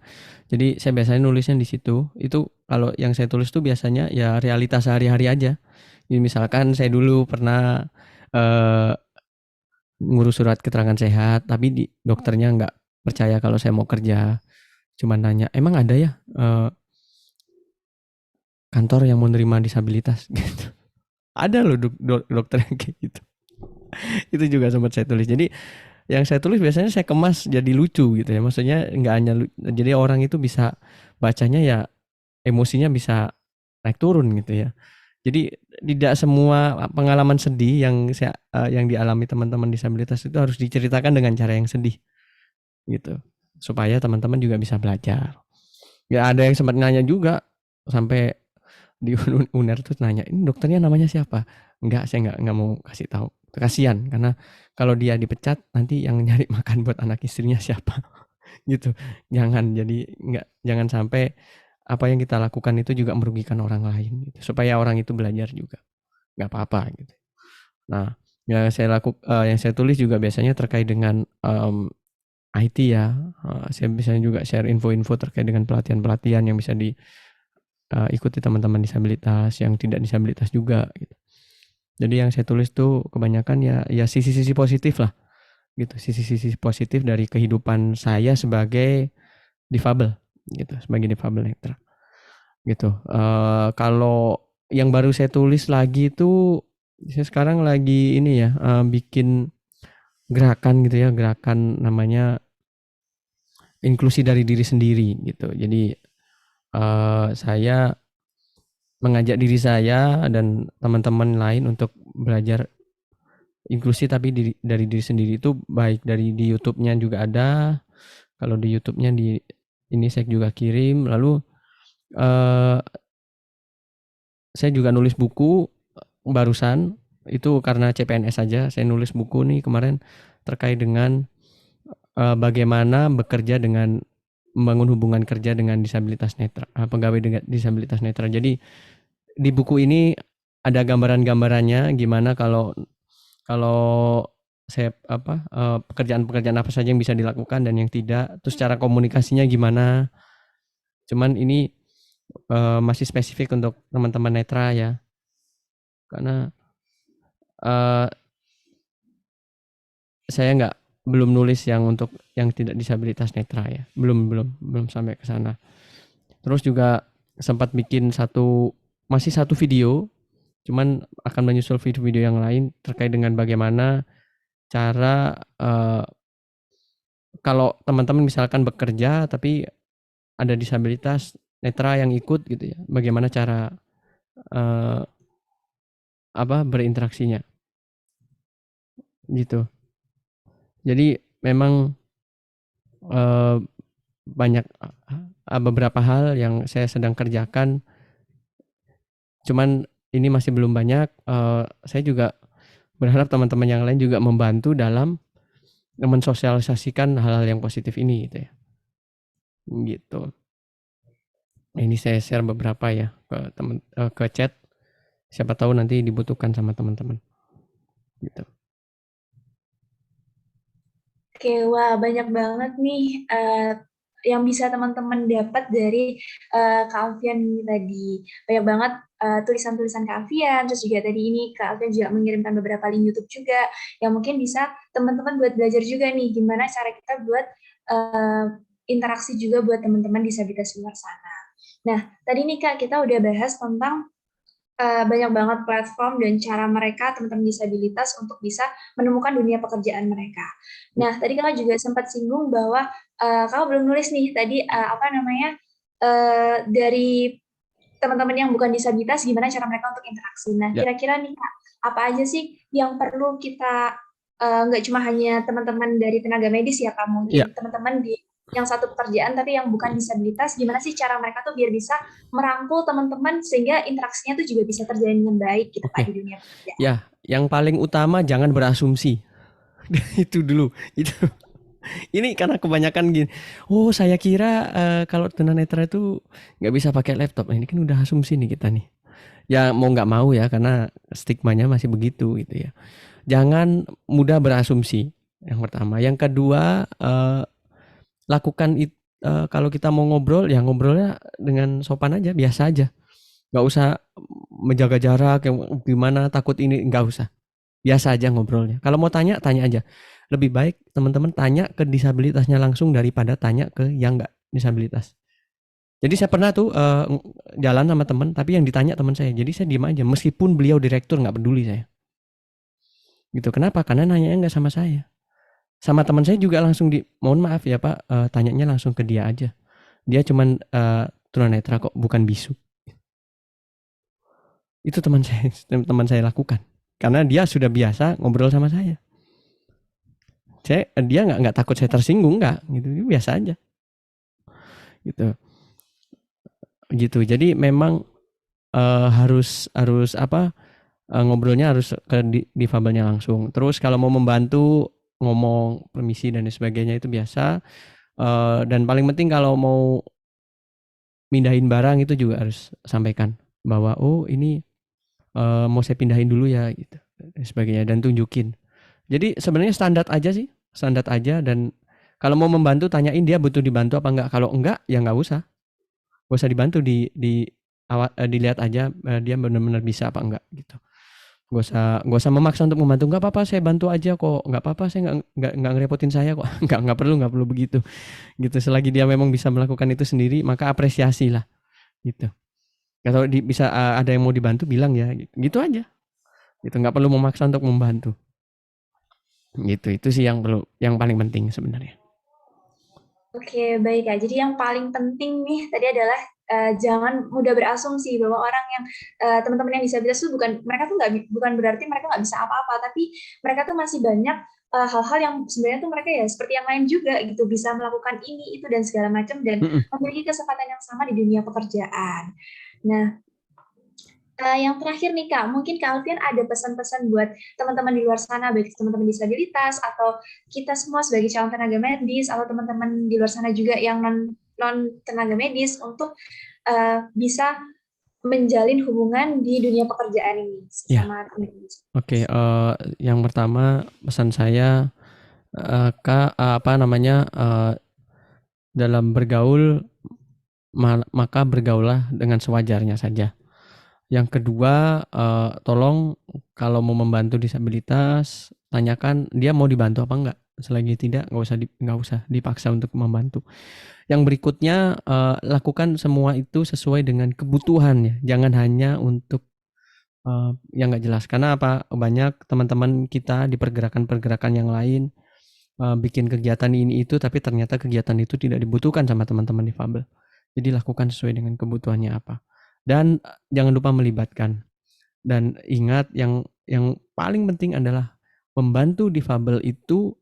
Jadi saya biasanya nulisnya di situ. Itu kalau yang saya tulis tuh biasanya ya realitas sehari-hari aja. Jadi misalkan saya dulu pernah eh, ngurus surat keterangan sehat, tapi dokternya nggak percaya kalau saya mau kerja. Cuma nanya, emang ada ya kantor yang mau nerima disabilitas gitu. Ada loh dokter yang kayak gitu. Itu juga sempat saya tulis. Jadi yang saya tulis biasanya saya kemas jadi lucu gitu ya. Maksudnya nggak hanya jadi orang itu bisa bacanya ya emosinya bisa naik turun gitu ya. Jadi tidak semua pengalaman sedih yang dialami teman-teman disabilitas itu harus diceritakan dengan cara yang sedih gitu. Supaya teman-teman juga bisa belajar. Ya ada yang sempat nanya juga sampai di UNER tuh nanya, ini dokternya namanya siapa? Enggak, saya nggak mau kasih tahu. Kasihan karena kalau dia dipecat nanti yang nyari makan buat anak istrinya siapa gitu. Jangan sampai apa yang kita lakukan itu juga merugikan orang lain gitu. Supaya orang itu belajar juga. Nggak apa-apa gitu. Nah, yang saya tulis juga biasanya terkait dengan IT ya. Saya biasanya juga share info-info terkait dengan pelatihan-pelatihan yang bisa ikuti teman-teman disabilitas, yang tidak disabilitas juga gitu. Jadi yang saya tulis tuh kebanyakan ya sisi-sisi positif lah gitu, sisi-sisi positif dari kehidupan saya sebagai difabel gitu, sebagai difabel netra gitu. Kalau yang baru saya tulis lagi itu saya sekarang lagi ini ya bikin gerakan gitu ya, gerakan namanya inklusi dari diri sendiri gitu. Jadi saya mengajak diri saya dan teman-teman lain untuk belajar inklusi tapi dari diri sendiri itu baik dari di YouTube-nya juga ada. Kalau di YouTube-nya ini saya juga kirim. Lalu saya juga nulis buku barusan itu karena CPNS saja. Saya nulis buku nih kemarin terkait dengan bagaimana bekerja dengan membangun hubungan kerja dengan disabilitas netra, pegawai dengan disabilitas netra. Jadi di buku ini ada gambaran-gambarannya gimana kalau saya pekerjaan-pekerjaan apa saja yang bisa dilakukan dan yang tidak, terus cara komunikasinya gimana. Cuman ini masih spesifik untuk teman-teman netra ya, karena saya belum nulis yang untuk yang tidak disabilitas netra ya, belum sampai ke sana. Terus juga sempat bikin masih satu video, cuman akan menyusul video-video yang lain terkait dengan bagaimana cara kalau teman-teman misalkan bekerja tapi ada disabilitas netra yang ikut gitu ya, bagaimana cara berinteraksinya gitu. Jadi memang banyak beberapa hal yang saya sedang kerjakan, cuman ini masih belum banyak. Saya juga berharap teman-teman yang lain juga membantu dalam mensosialisasikan hal-hal yang positif ini gitu ya. Gitu. Ini saya share beberapa ya ke chat. Siapa tahu nanti dibutuhkan sama teman-teman. Gitu. Oke, wah banyak banget nih yang bisa teman-teman dapat dari Kak Alfian ini tadi. Banyak banget tulisan-tulisan Kak Alfian, terus juga tadi ini Kak Alfian juga mengirimkan beberapa link YouTube juga, yang mungkin bisa teman-teman buat belajar juga nih, gimana cara kita buat interaksi juga buat teman-teman disabilitas luar sana. Nah, tadi nih Kak, kita udah bahas tentang banyak banget platform dan cara mereka teman-teman disabilitas untuk bisa menemukan dunia pekerjaan mereka. Nah, tadi kakak juga sempat singgung bahwa kakak belum nulis nih tadi dari teman-teman yang bukan disabilitas gimana cara mereka untuk interaksi. Nah, kira-kira nih Kak, apa aja sih yang perlu kita nggak cuma hanya teman-teman dari tenaga medis ya Kak, mungkin teman-teman di yang satu pekerjaan tapi yang bukan disabilitas, gimana sih cara mereka tuh biar bisa merangkul teman-teman sehingga interaksinya tuh juga bisa terjalin dengan baik gitu Pak di dunia pekerjaan. Ya, yang paling utama jangan berasumsi. Itu dulu. Ini karena kebanyakan gini. Oh, saya kira kalau tunanetra itu nggak bisa pakai laptop. Ini kan udah asumsi nih kita nih. Ya mau nggak mau ya karena stigmanya masih begitu gitu ya. Jangan mudah berasumsi. Yang pertama. Yang kedua, lakukan kalau kita mau ngobrol, ya ngobrolnya dengan sopan aja, biasa aja. Nggak usah menjaga jarak, yang gimana, takut ini, nggak usah. Biasa aja ngobrolnya. Kalau mau tanya, tanya aja. Lebih baik teman-teman tanya ke disabilitasnya langsung daripada tanya ke yang nggak disabilitas. Jadi saya pernah tuh jalan sama teman, tapi yang ditanya teman saya. Jadi saya diem aja, meskipun beliau direktur, nggak peduli saya. Gitu. Kenapa? Karena nanyanya nggak sama saya. Sama teman saya juga langsung mohon maaf ya Pak, tanyanya langsung ke dia aja. Dia cuman tunanetra kok, bukan bisu. Itu teman saya lakukan. Karena dia sudah biasa ngobrol sama saya. Dia nggak takut saya tersinggung, nggak gitu, biasa aja gitu. Gitu. Jadi memang harus harus apa, ngobrolnya harus ke difabelnya langsung. Terus kalau mau membantu, ngomong permisi dan sebagainya itu biasa. Dan paling penting kalau mau mindahin barang itu juga harus sampaikan bahwa oh ini mau saya pindahin dulu ya gitu dan sebagainya, dan tunjukin. Jadi sebenarnya standar aja sih, standar aja. Dan kalau mau membantu, tanyain dia butuh dibantu apa enggak. Kalau enggak ya nggak usah dibantu, dilihat aja dia benar-benar bisa apa enggak gitu. Gak usah memaksa untuk membantu. Nggak apa-apa, saya bantu aja kok. Nggak apa-apa, saya nggak ngerepotin saya kok. nggak perlu begitu. Gitu. Selagi dia memang bisa melakukan itu sendiri, maka apresiasi lah. Gitu. Kalau bisa ada yang mau dibantu, bilang ya. Gitu aja. Gitu. Nggak perlu memaksa untuk membantu. Gitu. Itu sih yang paling penting sebenarnya. Oke, baik ya. Jadi yang paling penting nih tadi adalah jangan mudah berasumsi bahwa orang yang teman-teman yang disabilitas itu mereka tuh bukan berarti mereka nggak bisa apa-apa, tapi mereka tuh masih banyak hal-hal yang sebenarnya tuh mereka ya seperti yang lain juga gitu, bisa melakukan ini itu dan segala macam dan Mm-mm. memiliki kesempatan yang sama di dunia pekerjaan. Nah, yang terakhir nih Kak, mungkin Kak Alfian ada pesan-pesan buat teman-teman di luar sana, baik teman-teman disabilitas atau kita semua sebagai calon tenaga medis atau teman-teman di luar sana juga yang non tenaga medis untuk bisa menjalin hubungan di dunia pekerjaan ini Ya, sesama teman medis. oke. Yang pertama pesan saya, apa namanya, dalam bergaul, maka bergaullah dengan sewajarnya saja. Yang kedua, tolong kalau mau membantu disabilitas, tanyakan dia mau dibantu apa enggak. Selagi tidak, nggak usah dipaksa untuk membantu. Yang berikutnya, lakukan semua itu sesuai dengan kebutuhannya. Jangan hanya untuk yang nggak jelas. Karena apa? Banyak teman-teman kita di pergerakan-pergerakan yang lain bikin kegiatan ini itu, tapi ternyata kegiatan itu tidak dibutuhkan sama teman-teman difabel. Jadi lakukan sesuai dengan kebutuhannya apa. Dan jangan lupa melibatkan. Dan ingat, yang paling penting adalah membantu difabel itu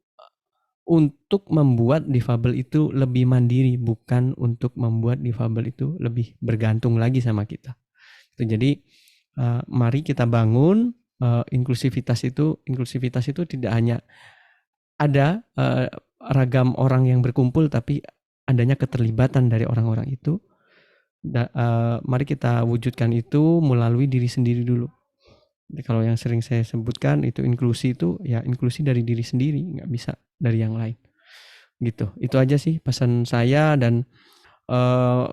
untuk membuat difabel itu lebih mandiri, bukan untuk membuat difabel itu lebih bergantung lagi sama kita. Jadi mari kita bangun inklusivitas itu tidak hanya ada ragam orang yang berkumpul, tapi adanya keterlibatan dari orang-orang itu. Mari kita wujudkan itu melalui diri sendiri dulu. Jadi kalau yang sering saya sebutkan itu inklusi, itu ya inklusi dari diri sendiri, nggak bisa dari yang lain. Gitu. Itu aja sih pesan saya. Dan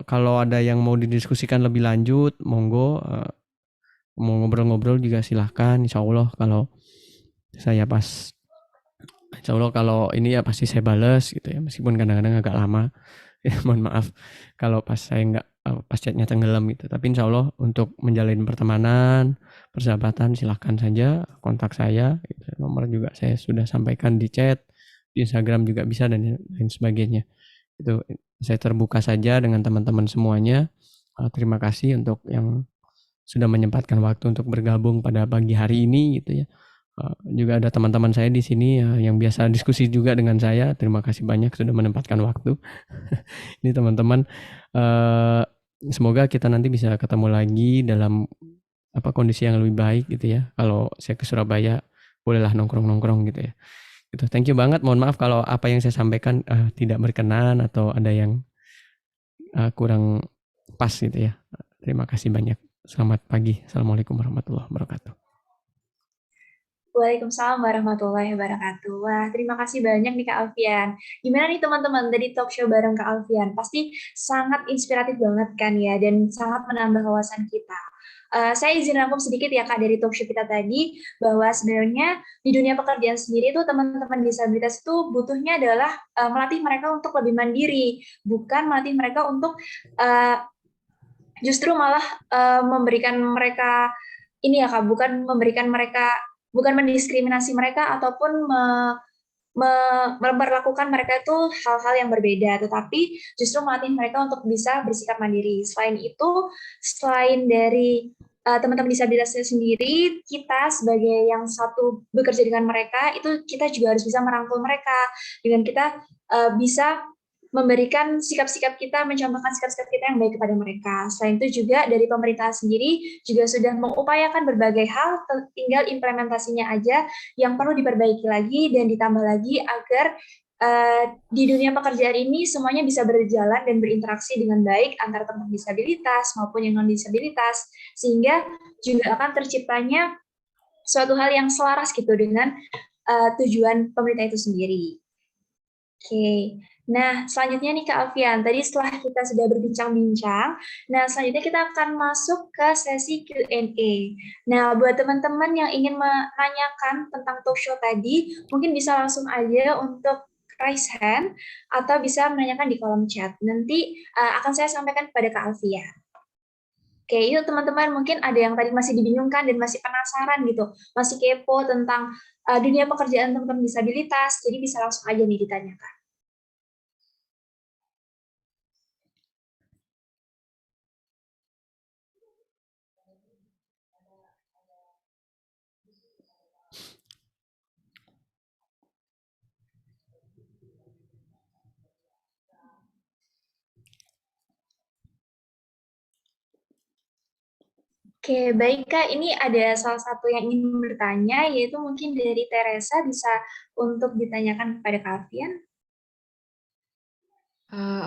kalau ada yang mau didiskusikan lebih lanjut, monggo. Mau ngobrol-ngobrol juga silahkan. Insya Allah saya pas Insya Allah kalau ini ya pasti saya bales gitu ya, meskipun kadang-kadang agak lama. Ya, mohon maaf kalau pas saya nggak pas chatnya tenggelam gitu. Tapi insya Allah untuk menjalin pertemanan, persahabatan, silahkan saja kontak saya. Gitu. Nomor juga saya sudah sampaikan di chat, di Instagram juga bisa, dan lain sebagainya. Itu saya terbuka saja dengan teman-teman semuanya. Terima kasih untuk yang sudah menyempatkan waktu untuk bergabung pada pagi hari ini gitu ya. Juga ada teman-teman saya di sini yang biasa diskusi juga dengan saya. Terima kasih banyak sudah menempatkan waktu. Ini teman-teman, semoga kita nanti bisa ketemu lagi dalam kondisi yang lebih baik gitu ya. Kalau saya ke Surabaya, bolehlah nongkrong-nongkrong gitu ya. Gitu. Thank you banget. Mohon maaf kalau apa yang saya sampaikan tidak berkenan atau ada yang kurang pas gitu ya. Terima kasih banyak. Selamat pagi. Assalamualaikum warahmatullahi wabarakatuh. Waalaikumsalam warahmatullahi wabarakatuh. Wah, terima kasih banyak nih Kak Alfian. Gimana nih teman-teman dari talk show bareng Kak Alfian? Pasti sangat inspiratif banget kan ya, dan sangat menambah wawasan kita. Saya izin rangkum sedikit ya Kak dari talk show kita tadi, bahwa sebenarnya di dunia pekerjaan sendiri tuh teman-teman disabilitas itu butuhnya adalah melatih mereka untuk lebih mandiri, bukan melatih mereka untuk uh, justru malah memberikan mereka ini ya Kak, bukan memberikan mereka, bukan mendiskriminasi mereka ataupun memperlakukan mereka itu hal-hal yang berbeda, tetapi justru melatih mereka untuk bisa bersikap mandiri. Selain itu, selain dari teman-teman disabilitasnya sendiri, kita sebagai yang satu bekerja dengan mereka, itu kita juga harus bisa merangkul mereka dengan kita bisa memberikan sikap-sikap kita, mencontohkan sikap-sikap kita yang baik kepada mereka. Selain itu juga dari pemerintah sendiri juga sudah mengupayakan berbagai hal, tinggal implementasinya aja yang perlu diperbaiki lagi dan ditambah lagi agar di dunia pekerjaan ini semuanya bisa berjalan dan berinteraksi dengan baik antara teman disabilitas maupun yang non disabilitas, sehingga juga akan terciptanya suatu hal yang selaras gitu dengan tujuan pemerintah itu sendiri. Oke, nah selanjutnya nih Kak Alfian, tadi setelah kita sudah berbincang-bincang, nah selanjutnya kita akan masuk ke sesi Q&A. Nah, buat teman-teman yang ingin menanyakan tentang talk show tadi, mungkin bisa langsung aja untuk raise hand, atau bisa menanyakan di kolom chat. Nanti akan saya sampaikan kepada Kak Alfian. Oke, yuk teman-teman, mungkin ada yang tadi masih dibingungkan dan masih penasaran gitu, masih kepo tentang dunia pekerjaan teman-teman disabilitas, jadi bisa langsung aja nih ditanyakan. Oke, baik Kak. Ini ada salah satu yang ingin bertanya, yaitu mungkin dari Teresa, bisa untuk ditanyakan kepada Kak Alfian.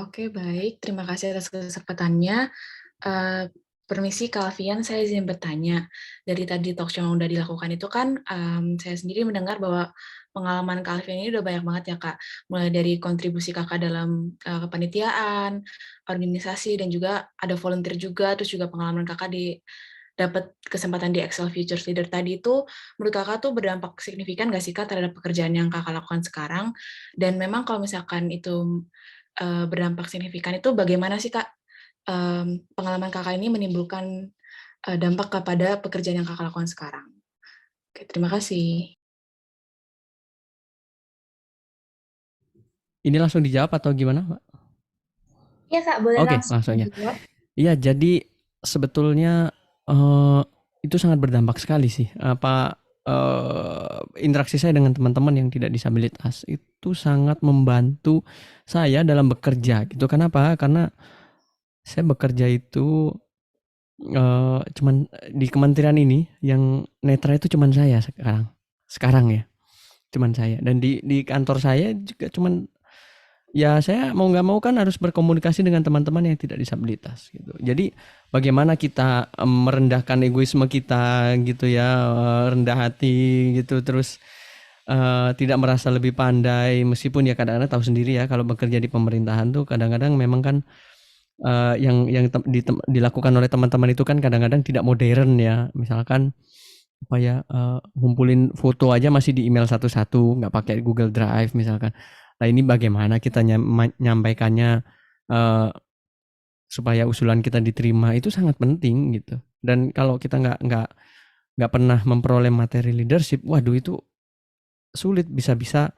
Oke, baik. Terima kasih atas kesempatannya. Permisi, Kak Alfian, saya izin bertanya. Dari tadi talk show yang udah dilakukan itu kan, saya sendiri mendengar bahwa pengalaman Kak Alfian ini udah banyak banget ya, Kak. Mulai dari kontribusi Kakak dalam kepanitiaan, organisasi, dan juga ada volunteer juga, terus juga pengalaman Kakak di dapat kesempatan di Excel Futures Leader tadi itu, menurut Kakak tuh berdampak signifikan nggak sih, Kak, terhadap pekerjaan yang Kakak lakukan sekarang? Dan memang kalau misalkan itu berdampak signifikan itu bagaimana sih, Kak, pengalaman Kakak ini menimbulkan dampak kepada pekerjaan yang Kakak lakukan sekarang? Oke, terima kasih. Ini langsung dijawab atau gimana, Pak? Iya Kak, boleh Oke, langsung langsung ya. dijawab. Iya, jadi sebetulnya uh, itu sangat berdampak sekali sih. Interaksi saya dengan teman-teman yang tidak disabilitas itu sangat membantu saya dalam bekerja gitu. Kenapa? Karena saya bekerja itu cuman di kementerian ini yang netra itu cuman saya sekarang. Sekarang ya, cuman saya. Dan di kantor saya juga cuman ya saya mau nggak mau kan harus berkomunikasi dengan teman-teman yang tidak disabilitas gitu. Jadi bagaimana kita merendahkan egoisme kita gitu ya, rendah hati gitu, terus tidak merasa lebih pandai, meskipun ya kadang-kadang tahu sendiri ya kalau bekerja di pemerintahan tuh kadang-kadang memang kan yang dilakukan oleh teman-teman itu kan kadang-kadang tidak modern ya. Misalkan apa ya, ngumpulin foto aja masih di email satu-satu, nggak pakai Google Drive misalkan. Nah ini bagaimana kita nyampaikannya supaya usulan kita diterima, itu sangat penting gitu. Dan kalau kita nggak pernah memperoleh materi leadership, waduh itu sulit, bisa-bisa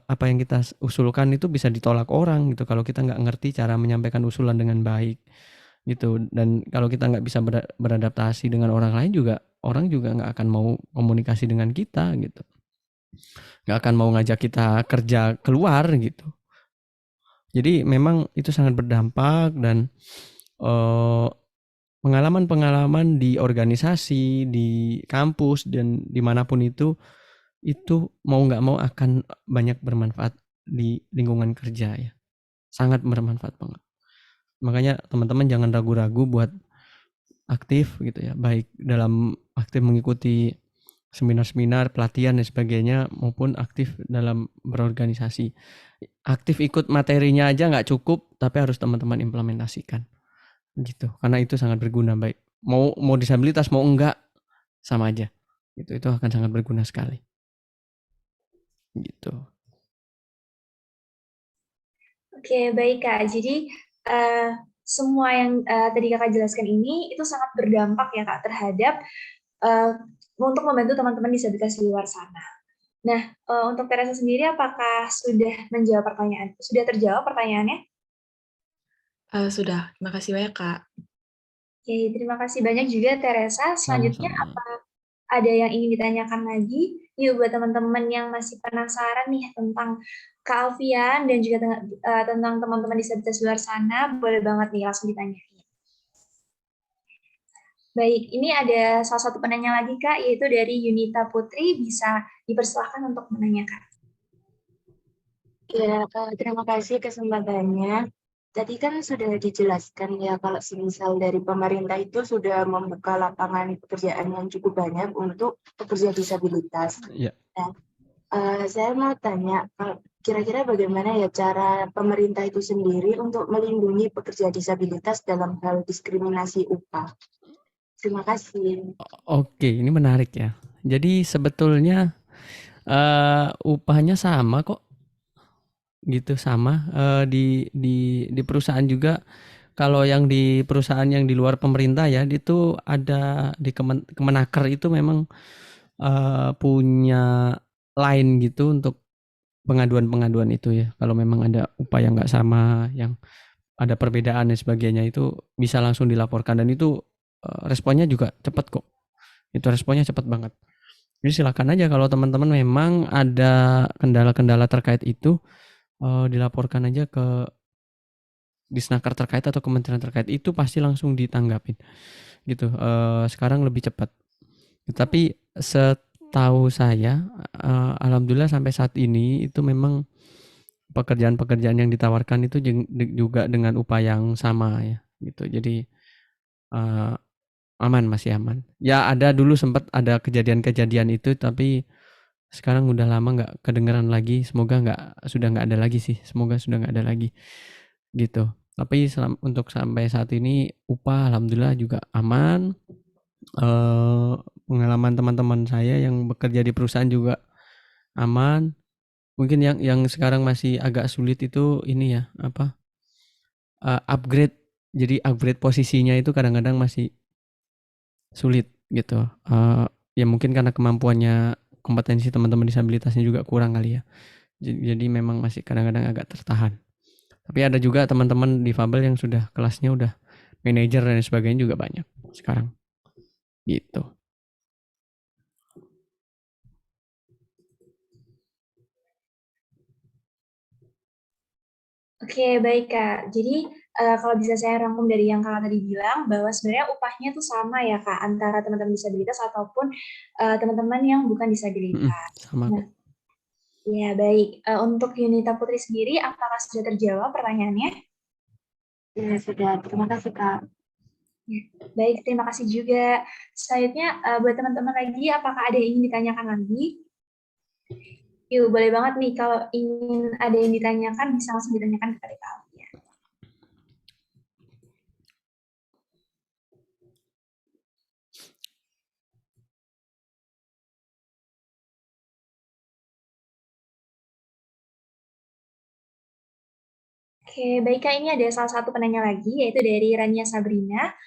apa yang kita usulkan itu bisa ditolak orang gitu kalau kita nggak ngerti cara menyampaikan usulan dengan baik gitu. Dan kalau kita nggak bisa beradaptasi dengan orang lain juga, orang juga nggak akan mau komunikasi dengan kita gitu, nggak akan mau ngajak kita kerja keluar gitu. Jadi memang itu sangat berdampak. Dan pengalaman-pengalaman di organisasi, di kampus, dan dimanapun itu mau nggak mau akan banyak bermanfaat di lingkungan kerja ya, sangat bermanfaat banget. Makanya teman-teman jangan ragu-ragu buat aktif gitu ya, baik dalam aktif mengikuti seminar-seminar, pelatihan dan sebagainya, maupun aktif dalam berorganisasi. Aktif ikut materinya aja nggak cukup, tapi harus teman-teman implementasikan gitu, karena itu sangat berguna. Baik mau disabilitas mau enggak sama aja, itu akan sangat berguna sekali gitu. Oke, baik Kak. Jadi semua yang tadi Kakak jelaskan ini itu sangat berdampak ya Kak terhadap untuk membantu teman-teman disabilitas di luar sana. Nah, untuk Teresa sendiri apakah sudah menjawab pertanyaan? Sudah terjawab pertanyaannya? Sudah, terima kasih banyak Kak. Oke, terima kasih banyak juga Teresa. Selanjutnya Sama-sama. ada yang ingin ditanyakan lagi? Yuk buat teman-teman yang masih penasaran nih tentang Kak Alfian dan juga tentang teman-teman disabilitas luar sana, boleh banget nih langsung ditanyain. Baik, ini ada salah satu penanya lagi Kak, yaitu dari Yunita Putri, bisa dipersilahkan untuk menanyakan. Ya, terima kasih kesempatannya. Tadi kan sudah dijelaskan ya kalau semisal dari pemerintah itu sudah membuka lapangan pekerjaan yang cukup banyak untuk pekerja disabilitas. Ya. Nah, saya mau tanya, kira-kira bagaimana ya cara pemerintah itu sendiri untuk melindungi pekerja disabilitas dalam hal diskriminasi upah? Terima kasih. Oke, ini menarik ya. Jadi sebetulnya upahnya sama kok, gitu sama di perusahaan juga. Kalau yang di perusahaan yang di luar pemerintah ya, itu ada di Kemenaker itu memang punya line gitu untuk pengaduan-pengaduan itu ya. Kalau memang ada upah yang nggak sama, yang ada perbedaan dan sebagainya, itu bisa langsung dilaporkan, dan itu responnya juga cepat kok. Itu responnya cepat banget. Jadi silakan aja kalau teman-teman memang ada kendala-kendala terkait itu, dilaporkan aja ke Disnaker terkait atau kementerian terkait, itu pasti langsung ditanggapin gitu. Sekarang lebih cepat. Tapi setahu saya, alhamdulillah sampai saat ini itu memang pekerjaan-pekerjaan yang ditawarkan itu juga dengan upah yang sama ya gitu. Jadi aman, masih aman. Ya ada dulu sempat ada kejadian-kejadian itu, tapi sekarang udah lama nggak kedengeran lagi. Semoga sudah nggak ada lagi sih. Semoga sudah nggak ada lagi gitu. Tapi untuk sampai saat ini upah alhamdulillah juga aman. Pengalaman teman-teman saya yang bekerja di perusahaan juga aman. Mungkin yang sekarang masih agak sulit itu ini ya, upgrade. Jadi upgrade posisinya itu kadang-kadang masih sulit gitu. Ya mungkin karena kemampuannya, kompetensi teman-teman disabilitasnya juga kurang kali ya. Jadi memang masih kadang-kadang agak tertahan. Tapi ada juga teman-teman difabel yang sudah kelasnya udah manajer dan sebagainya juga banyak sekarang. Gitu. Oke, baik Kak. Jadi kalau bisa saya rangkum dari yang Kakak tadi bilang, bahwa sebenarnya upahnya tuh sama ya Kak, antara teman-teman disabilitas ataupun teman-teman yang bukan disabilitas. Sama kok. Nah, ya baik. Untuk Yunita Putri sendiri, apakah sudah terjawab pertanyaannya? Ya, sudah. Terima kasih, Kak. Ya, baik, terima kasih juga. Selanjutnya, buat teman-teman lagi, apakah ada yang ingin ditanyakan lagi? Yuk, boleh banget nih, kalau ingin ada yang ditanyakan, bisa langsung ditanyakan kepada Kak Alfian. Oke, baik Kak, ini ada salah satu penanya lagi, yaitu dari Rania Sabrina.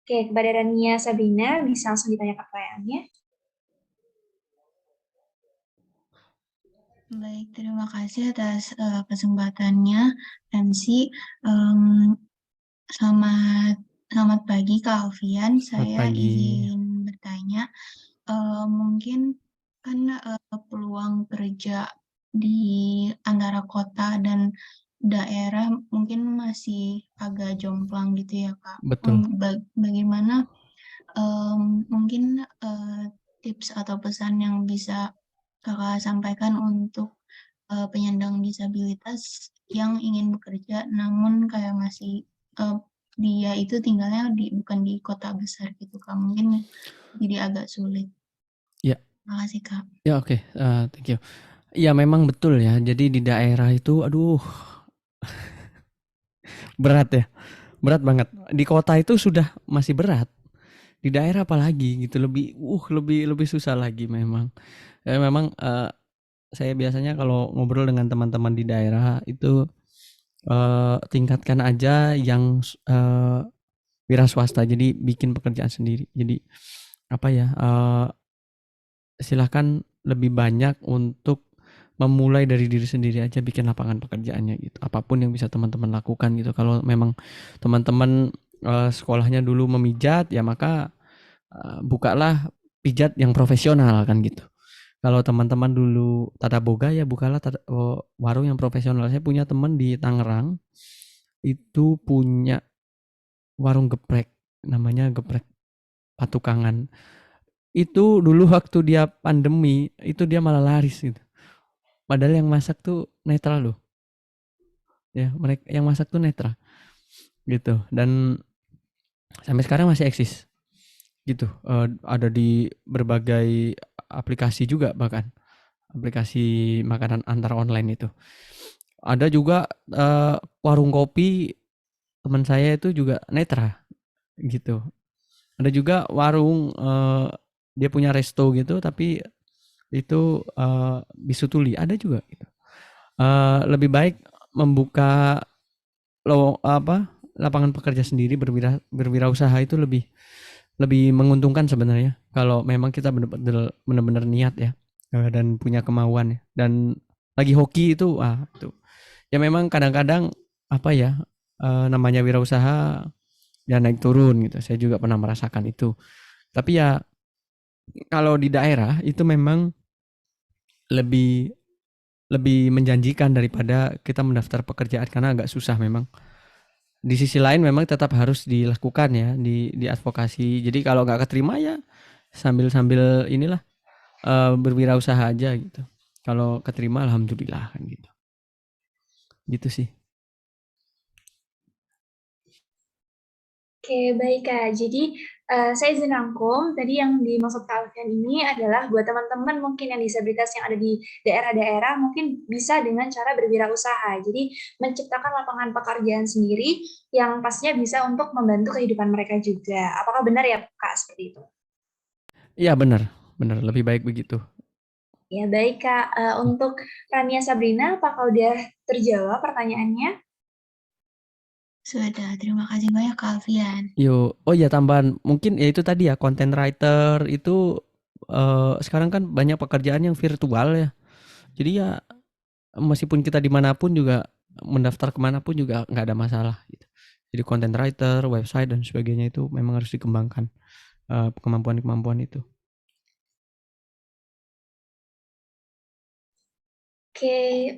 Oke, kepada Rania Sabrina, bisa langsung ditanyakan pertanyaannya. Baik, terima kasih atas kesempatannya, MC. Selamat pagi, Kak Alfian. Saya izin bertanya, mungkin kan peluang kerja di antara kota dan daerah mungkin masih agak jomplang gitu ya, Kak. Betul. Bagaimana mungkin tips atau pesan yang bisa Kakak sampaikan untuk penyandang disabilitas yang ingin bekerja namun kayak masih dia itu tinggalnya bukan di kota besar gitu Kak, mungkin jadi agak sulit. Ya, Makasih, Kak. Ya oke, thank you. Iya memang betul ya. Jadi di daerah itu, aduh, berat ya, berat banget. Di kota itu sudah masih berat, di daerah apalagi gitu, lebih susah lagi memang. Memang saya biasanya kalau ngobrol dengan teman-teman di daerah itu tingkatkan aja yang wira swasta. Jadi bikin pekerjaan sendiri. Jadi apa ya? Silahkan lebih banyak untuk memulai dari diri sendiri aja bikin lapangan pekerjaannya gitu. Apapun yang bisa teman-teman lakukan gitu. Kalau memang teman-teman sekolahnya dulu memijat ya maka bukalah pijat yang profesional kan gitu. Kalau teman-teman dulu tata boga ya bukalah warung yang profesional. Saya punya teman di Tangerang itu punya warung geprek, namanya geprek Patukangan. Itu dulu waktu dia pandemi itu dia malah laris gitu. Padahal yang masak tuh netral loh. Ya, mereka yang masak tuh netral gitu. Dan sampai sekarang masih eksis gitu. Ada di berbagai aplikasi juga, bahkan aplikasi makanan antar online itu. Ada juga warung kopi teman saya itu juga netra gitu. Ada juga warung dia punya resto gitu tapi itu bisu tuli ada juga gitu. Lebih baik membuka lapangan pekerja sendiri, berwirausaha itu lebih menguntungkan sebenarnya kalau memang kita benar-benar niat ya, dan punya kemauan ya, dan lagi hoki itu itu ya memang kadang-kadang apa ya, namanya wirausaha ya naik turun gitu. Saya juga pernah merasakan itu. Tapi ya kalau di daerah itu memang lebih lebih menjanjikan daripada kita mendaftar pekerjaan karena agak susah memang. Di sisi lain memang tetap harus dilakukan ya, di advokasi. Jadi kalau nggak keterima ya sambil inilah berwirausaha aja gitu. Kalau keterima alhamdulillah kan gitu. Gitu sih. Oke, baik Kak. Jadi saya izin rangkum, tadi yang dimaksud Kak Alfian ini adalah buat teman-teman mungkin yang disabilitas yang ada di daerah-daerah mungkin bisa dengan cara berwirausaha. Jadi menciptakan lapangan pekerjaan sendiri yang pastinya bisa untuk membantu kehidupan mereka juga. Apakah benar ya Kak seperti itu? Iya benar, lebih baik begitu. Ya baik Kak. Untuk Rania Sabrina, apakah udah terjawab pertanyaannya? Sudah, terima kasih banyak Kak Alfian. Yo, oh ya tambahan mungkin ya itu tadi ya, content writer itu sekarang kan banyak pekerjaan yang virtual ya. Jadi ya meskipun kita dimanapun juga mendaftar kemanapun juga nggak ada masalah gitu. Jadi content writer, website dan sebagainya itu memang harus dikembangkan kemampuan-kemampuan itu. Oke,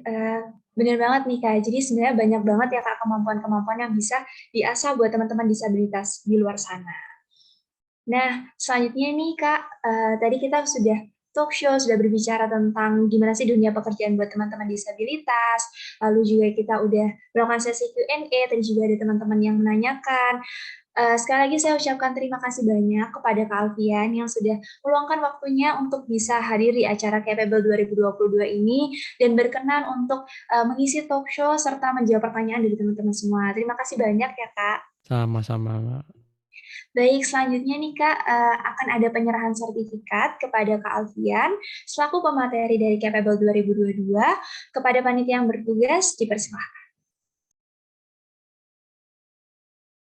benar banget nih Kak. Jadi sebenarnya banyak banget ya Kak kemampuan-kemampuan yang bisa diasah buat teman-teman disabilitas di luar sana. Nah, selanjutnya nih Kak, tadi kita sudah talk show, sudah berbicara tentang gimana sih dunia pekerjaan buat teman-teman disabilitas, lalu juga kita udah melakukan sesi Q&A, tadi juga ada teman-teman yang menanyakan. Sekali lagi saya ucapkan terima kasih banyak kepada Kak Alfian yang sudah meluangkan waktunya untuk bisa hadir di acara Capable 2022 ini dan berkenan untuk mengisi talk show serta menjawab pertanyaan dari teman-teman semua. Terima kasih banyak ya Kak. Sama-sama. Baik, selanjutnya nih Kak, akan ada penyerahan sertifikat kepada Kak Alfian selaku pemateri dari Capable 2022 kepada panitia yang bertugas, dipersilahkan.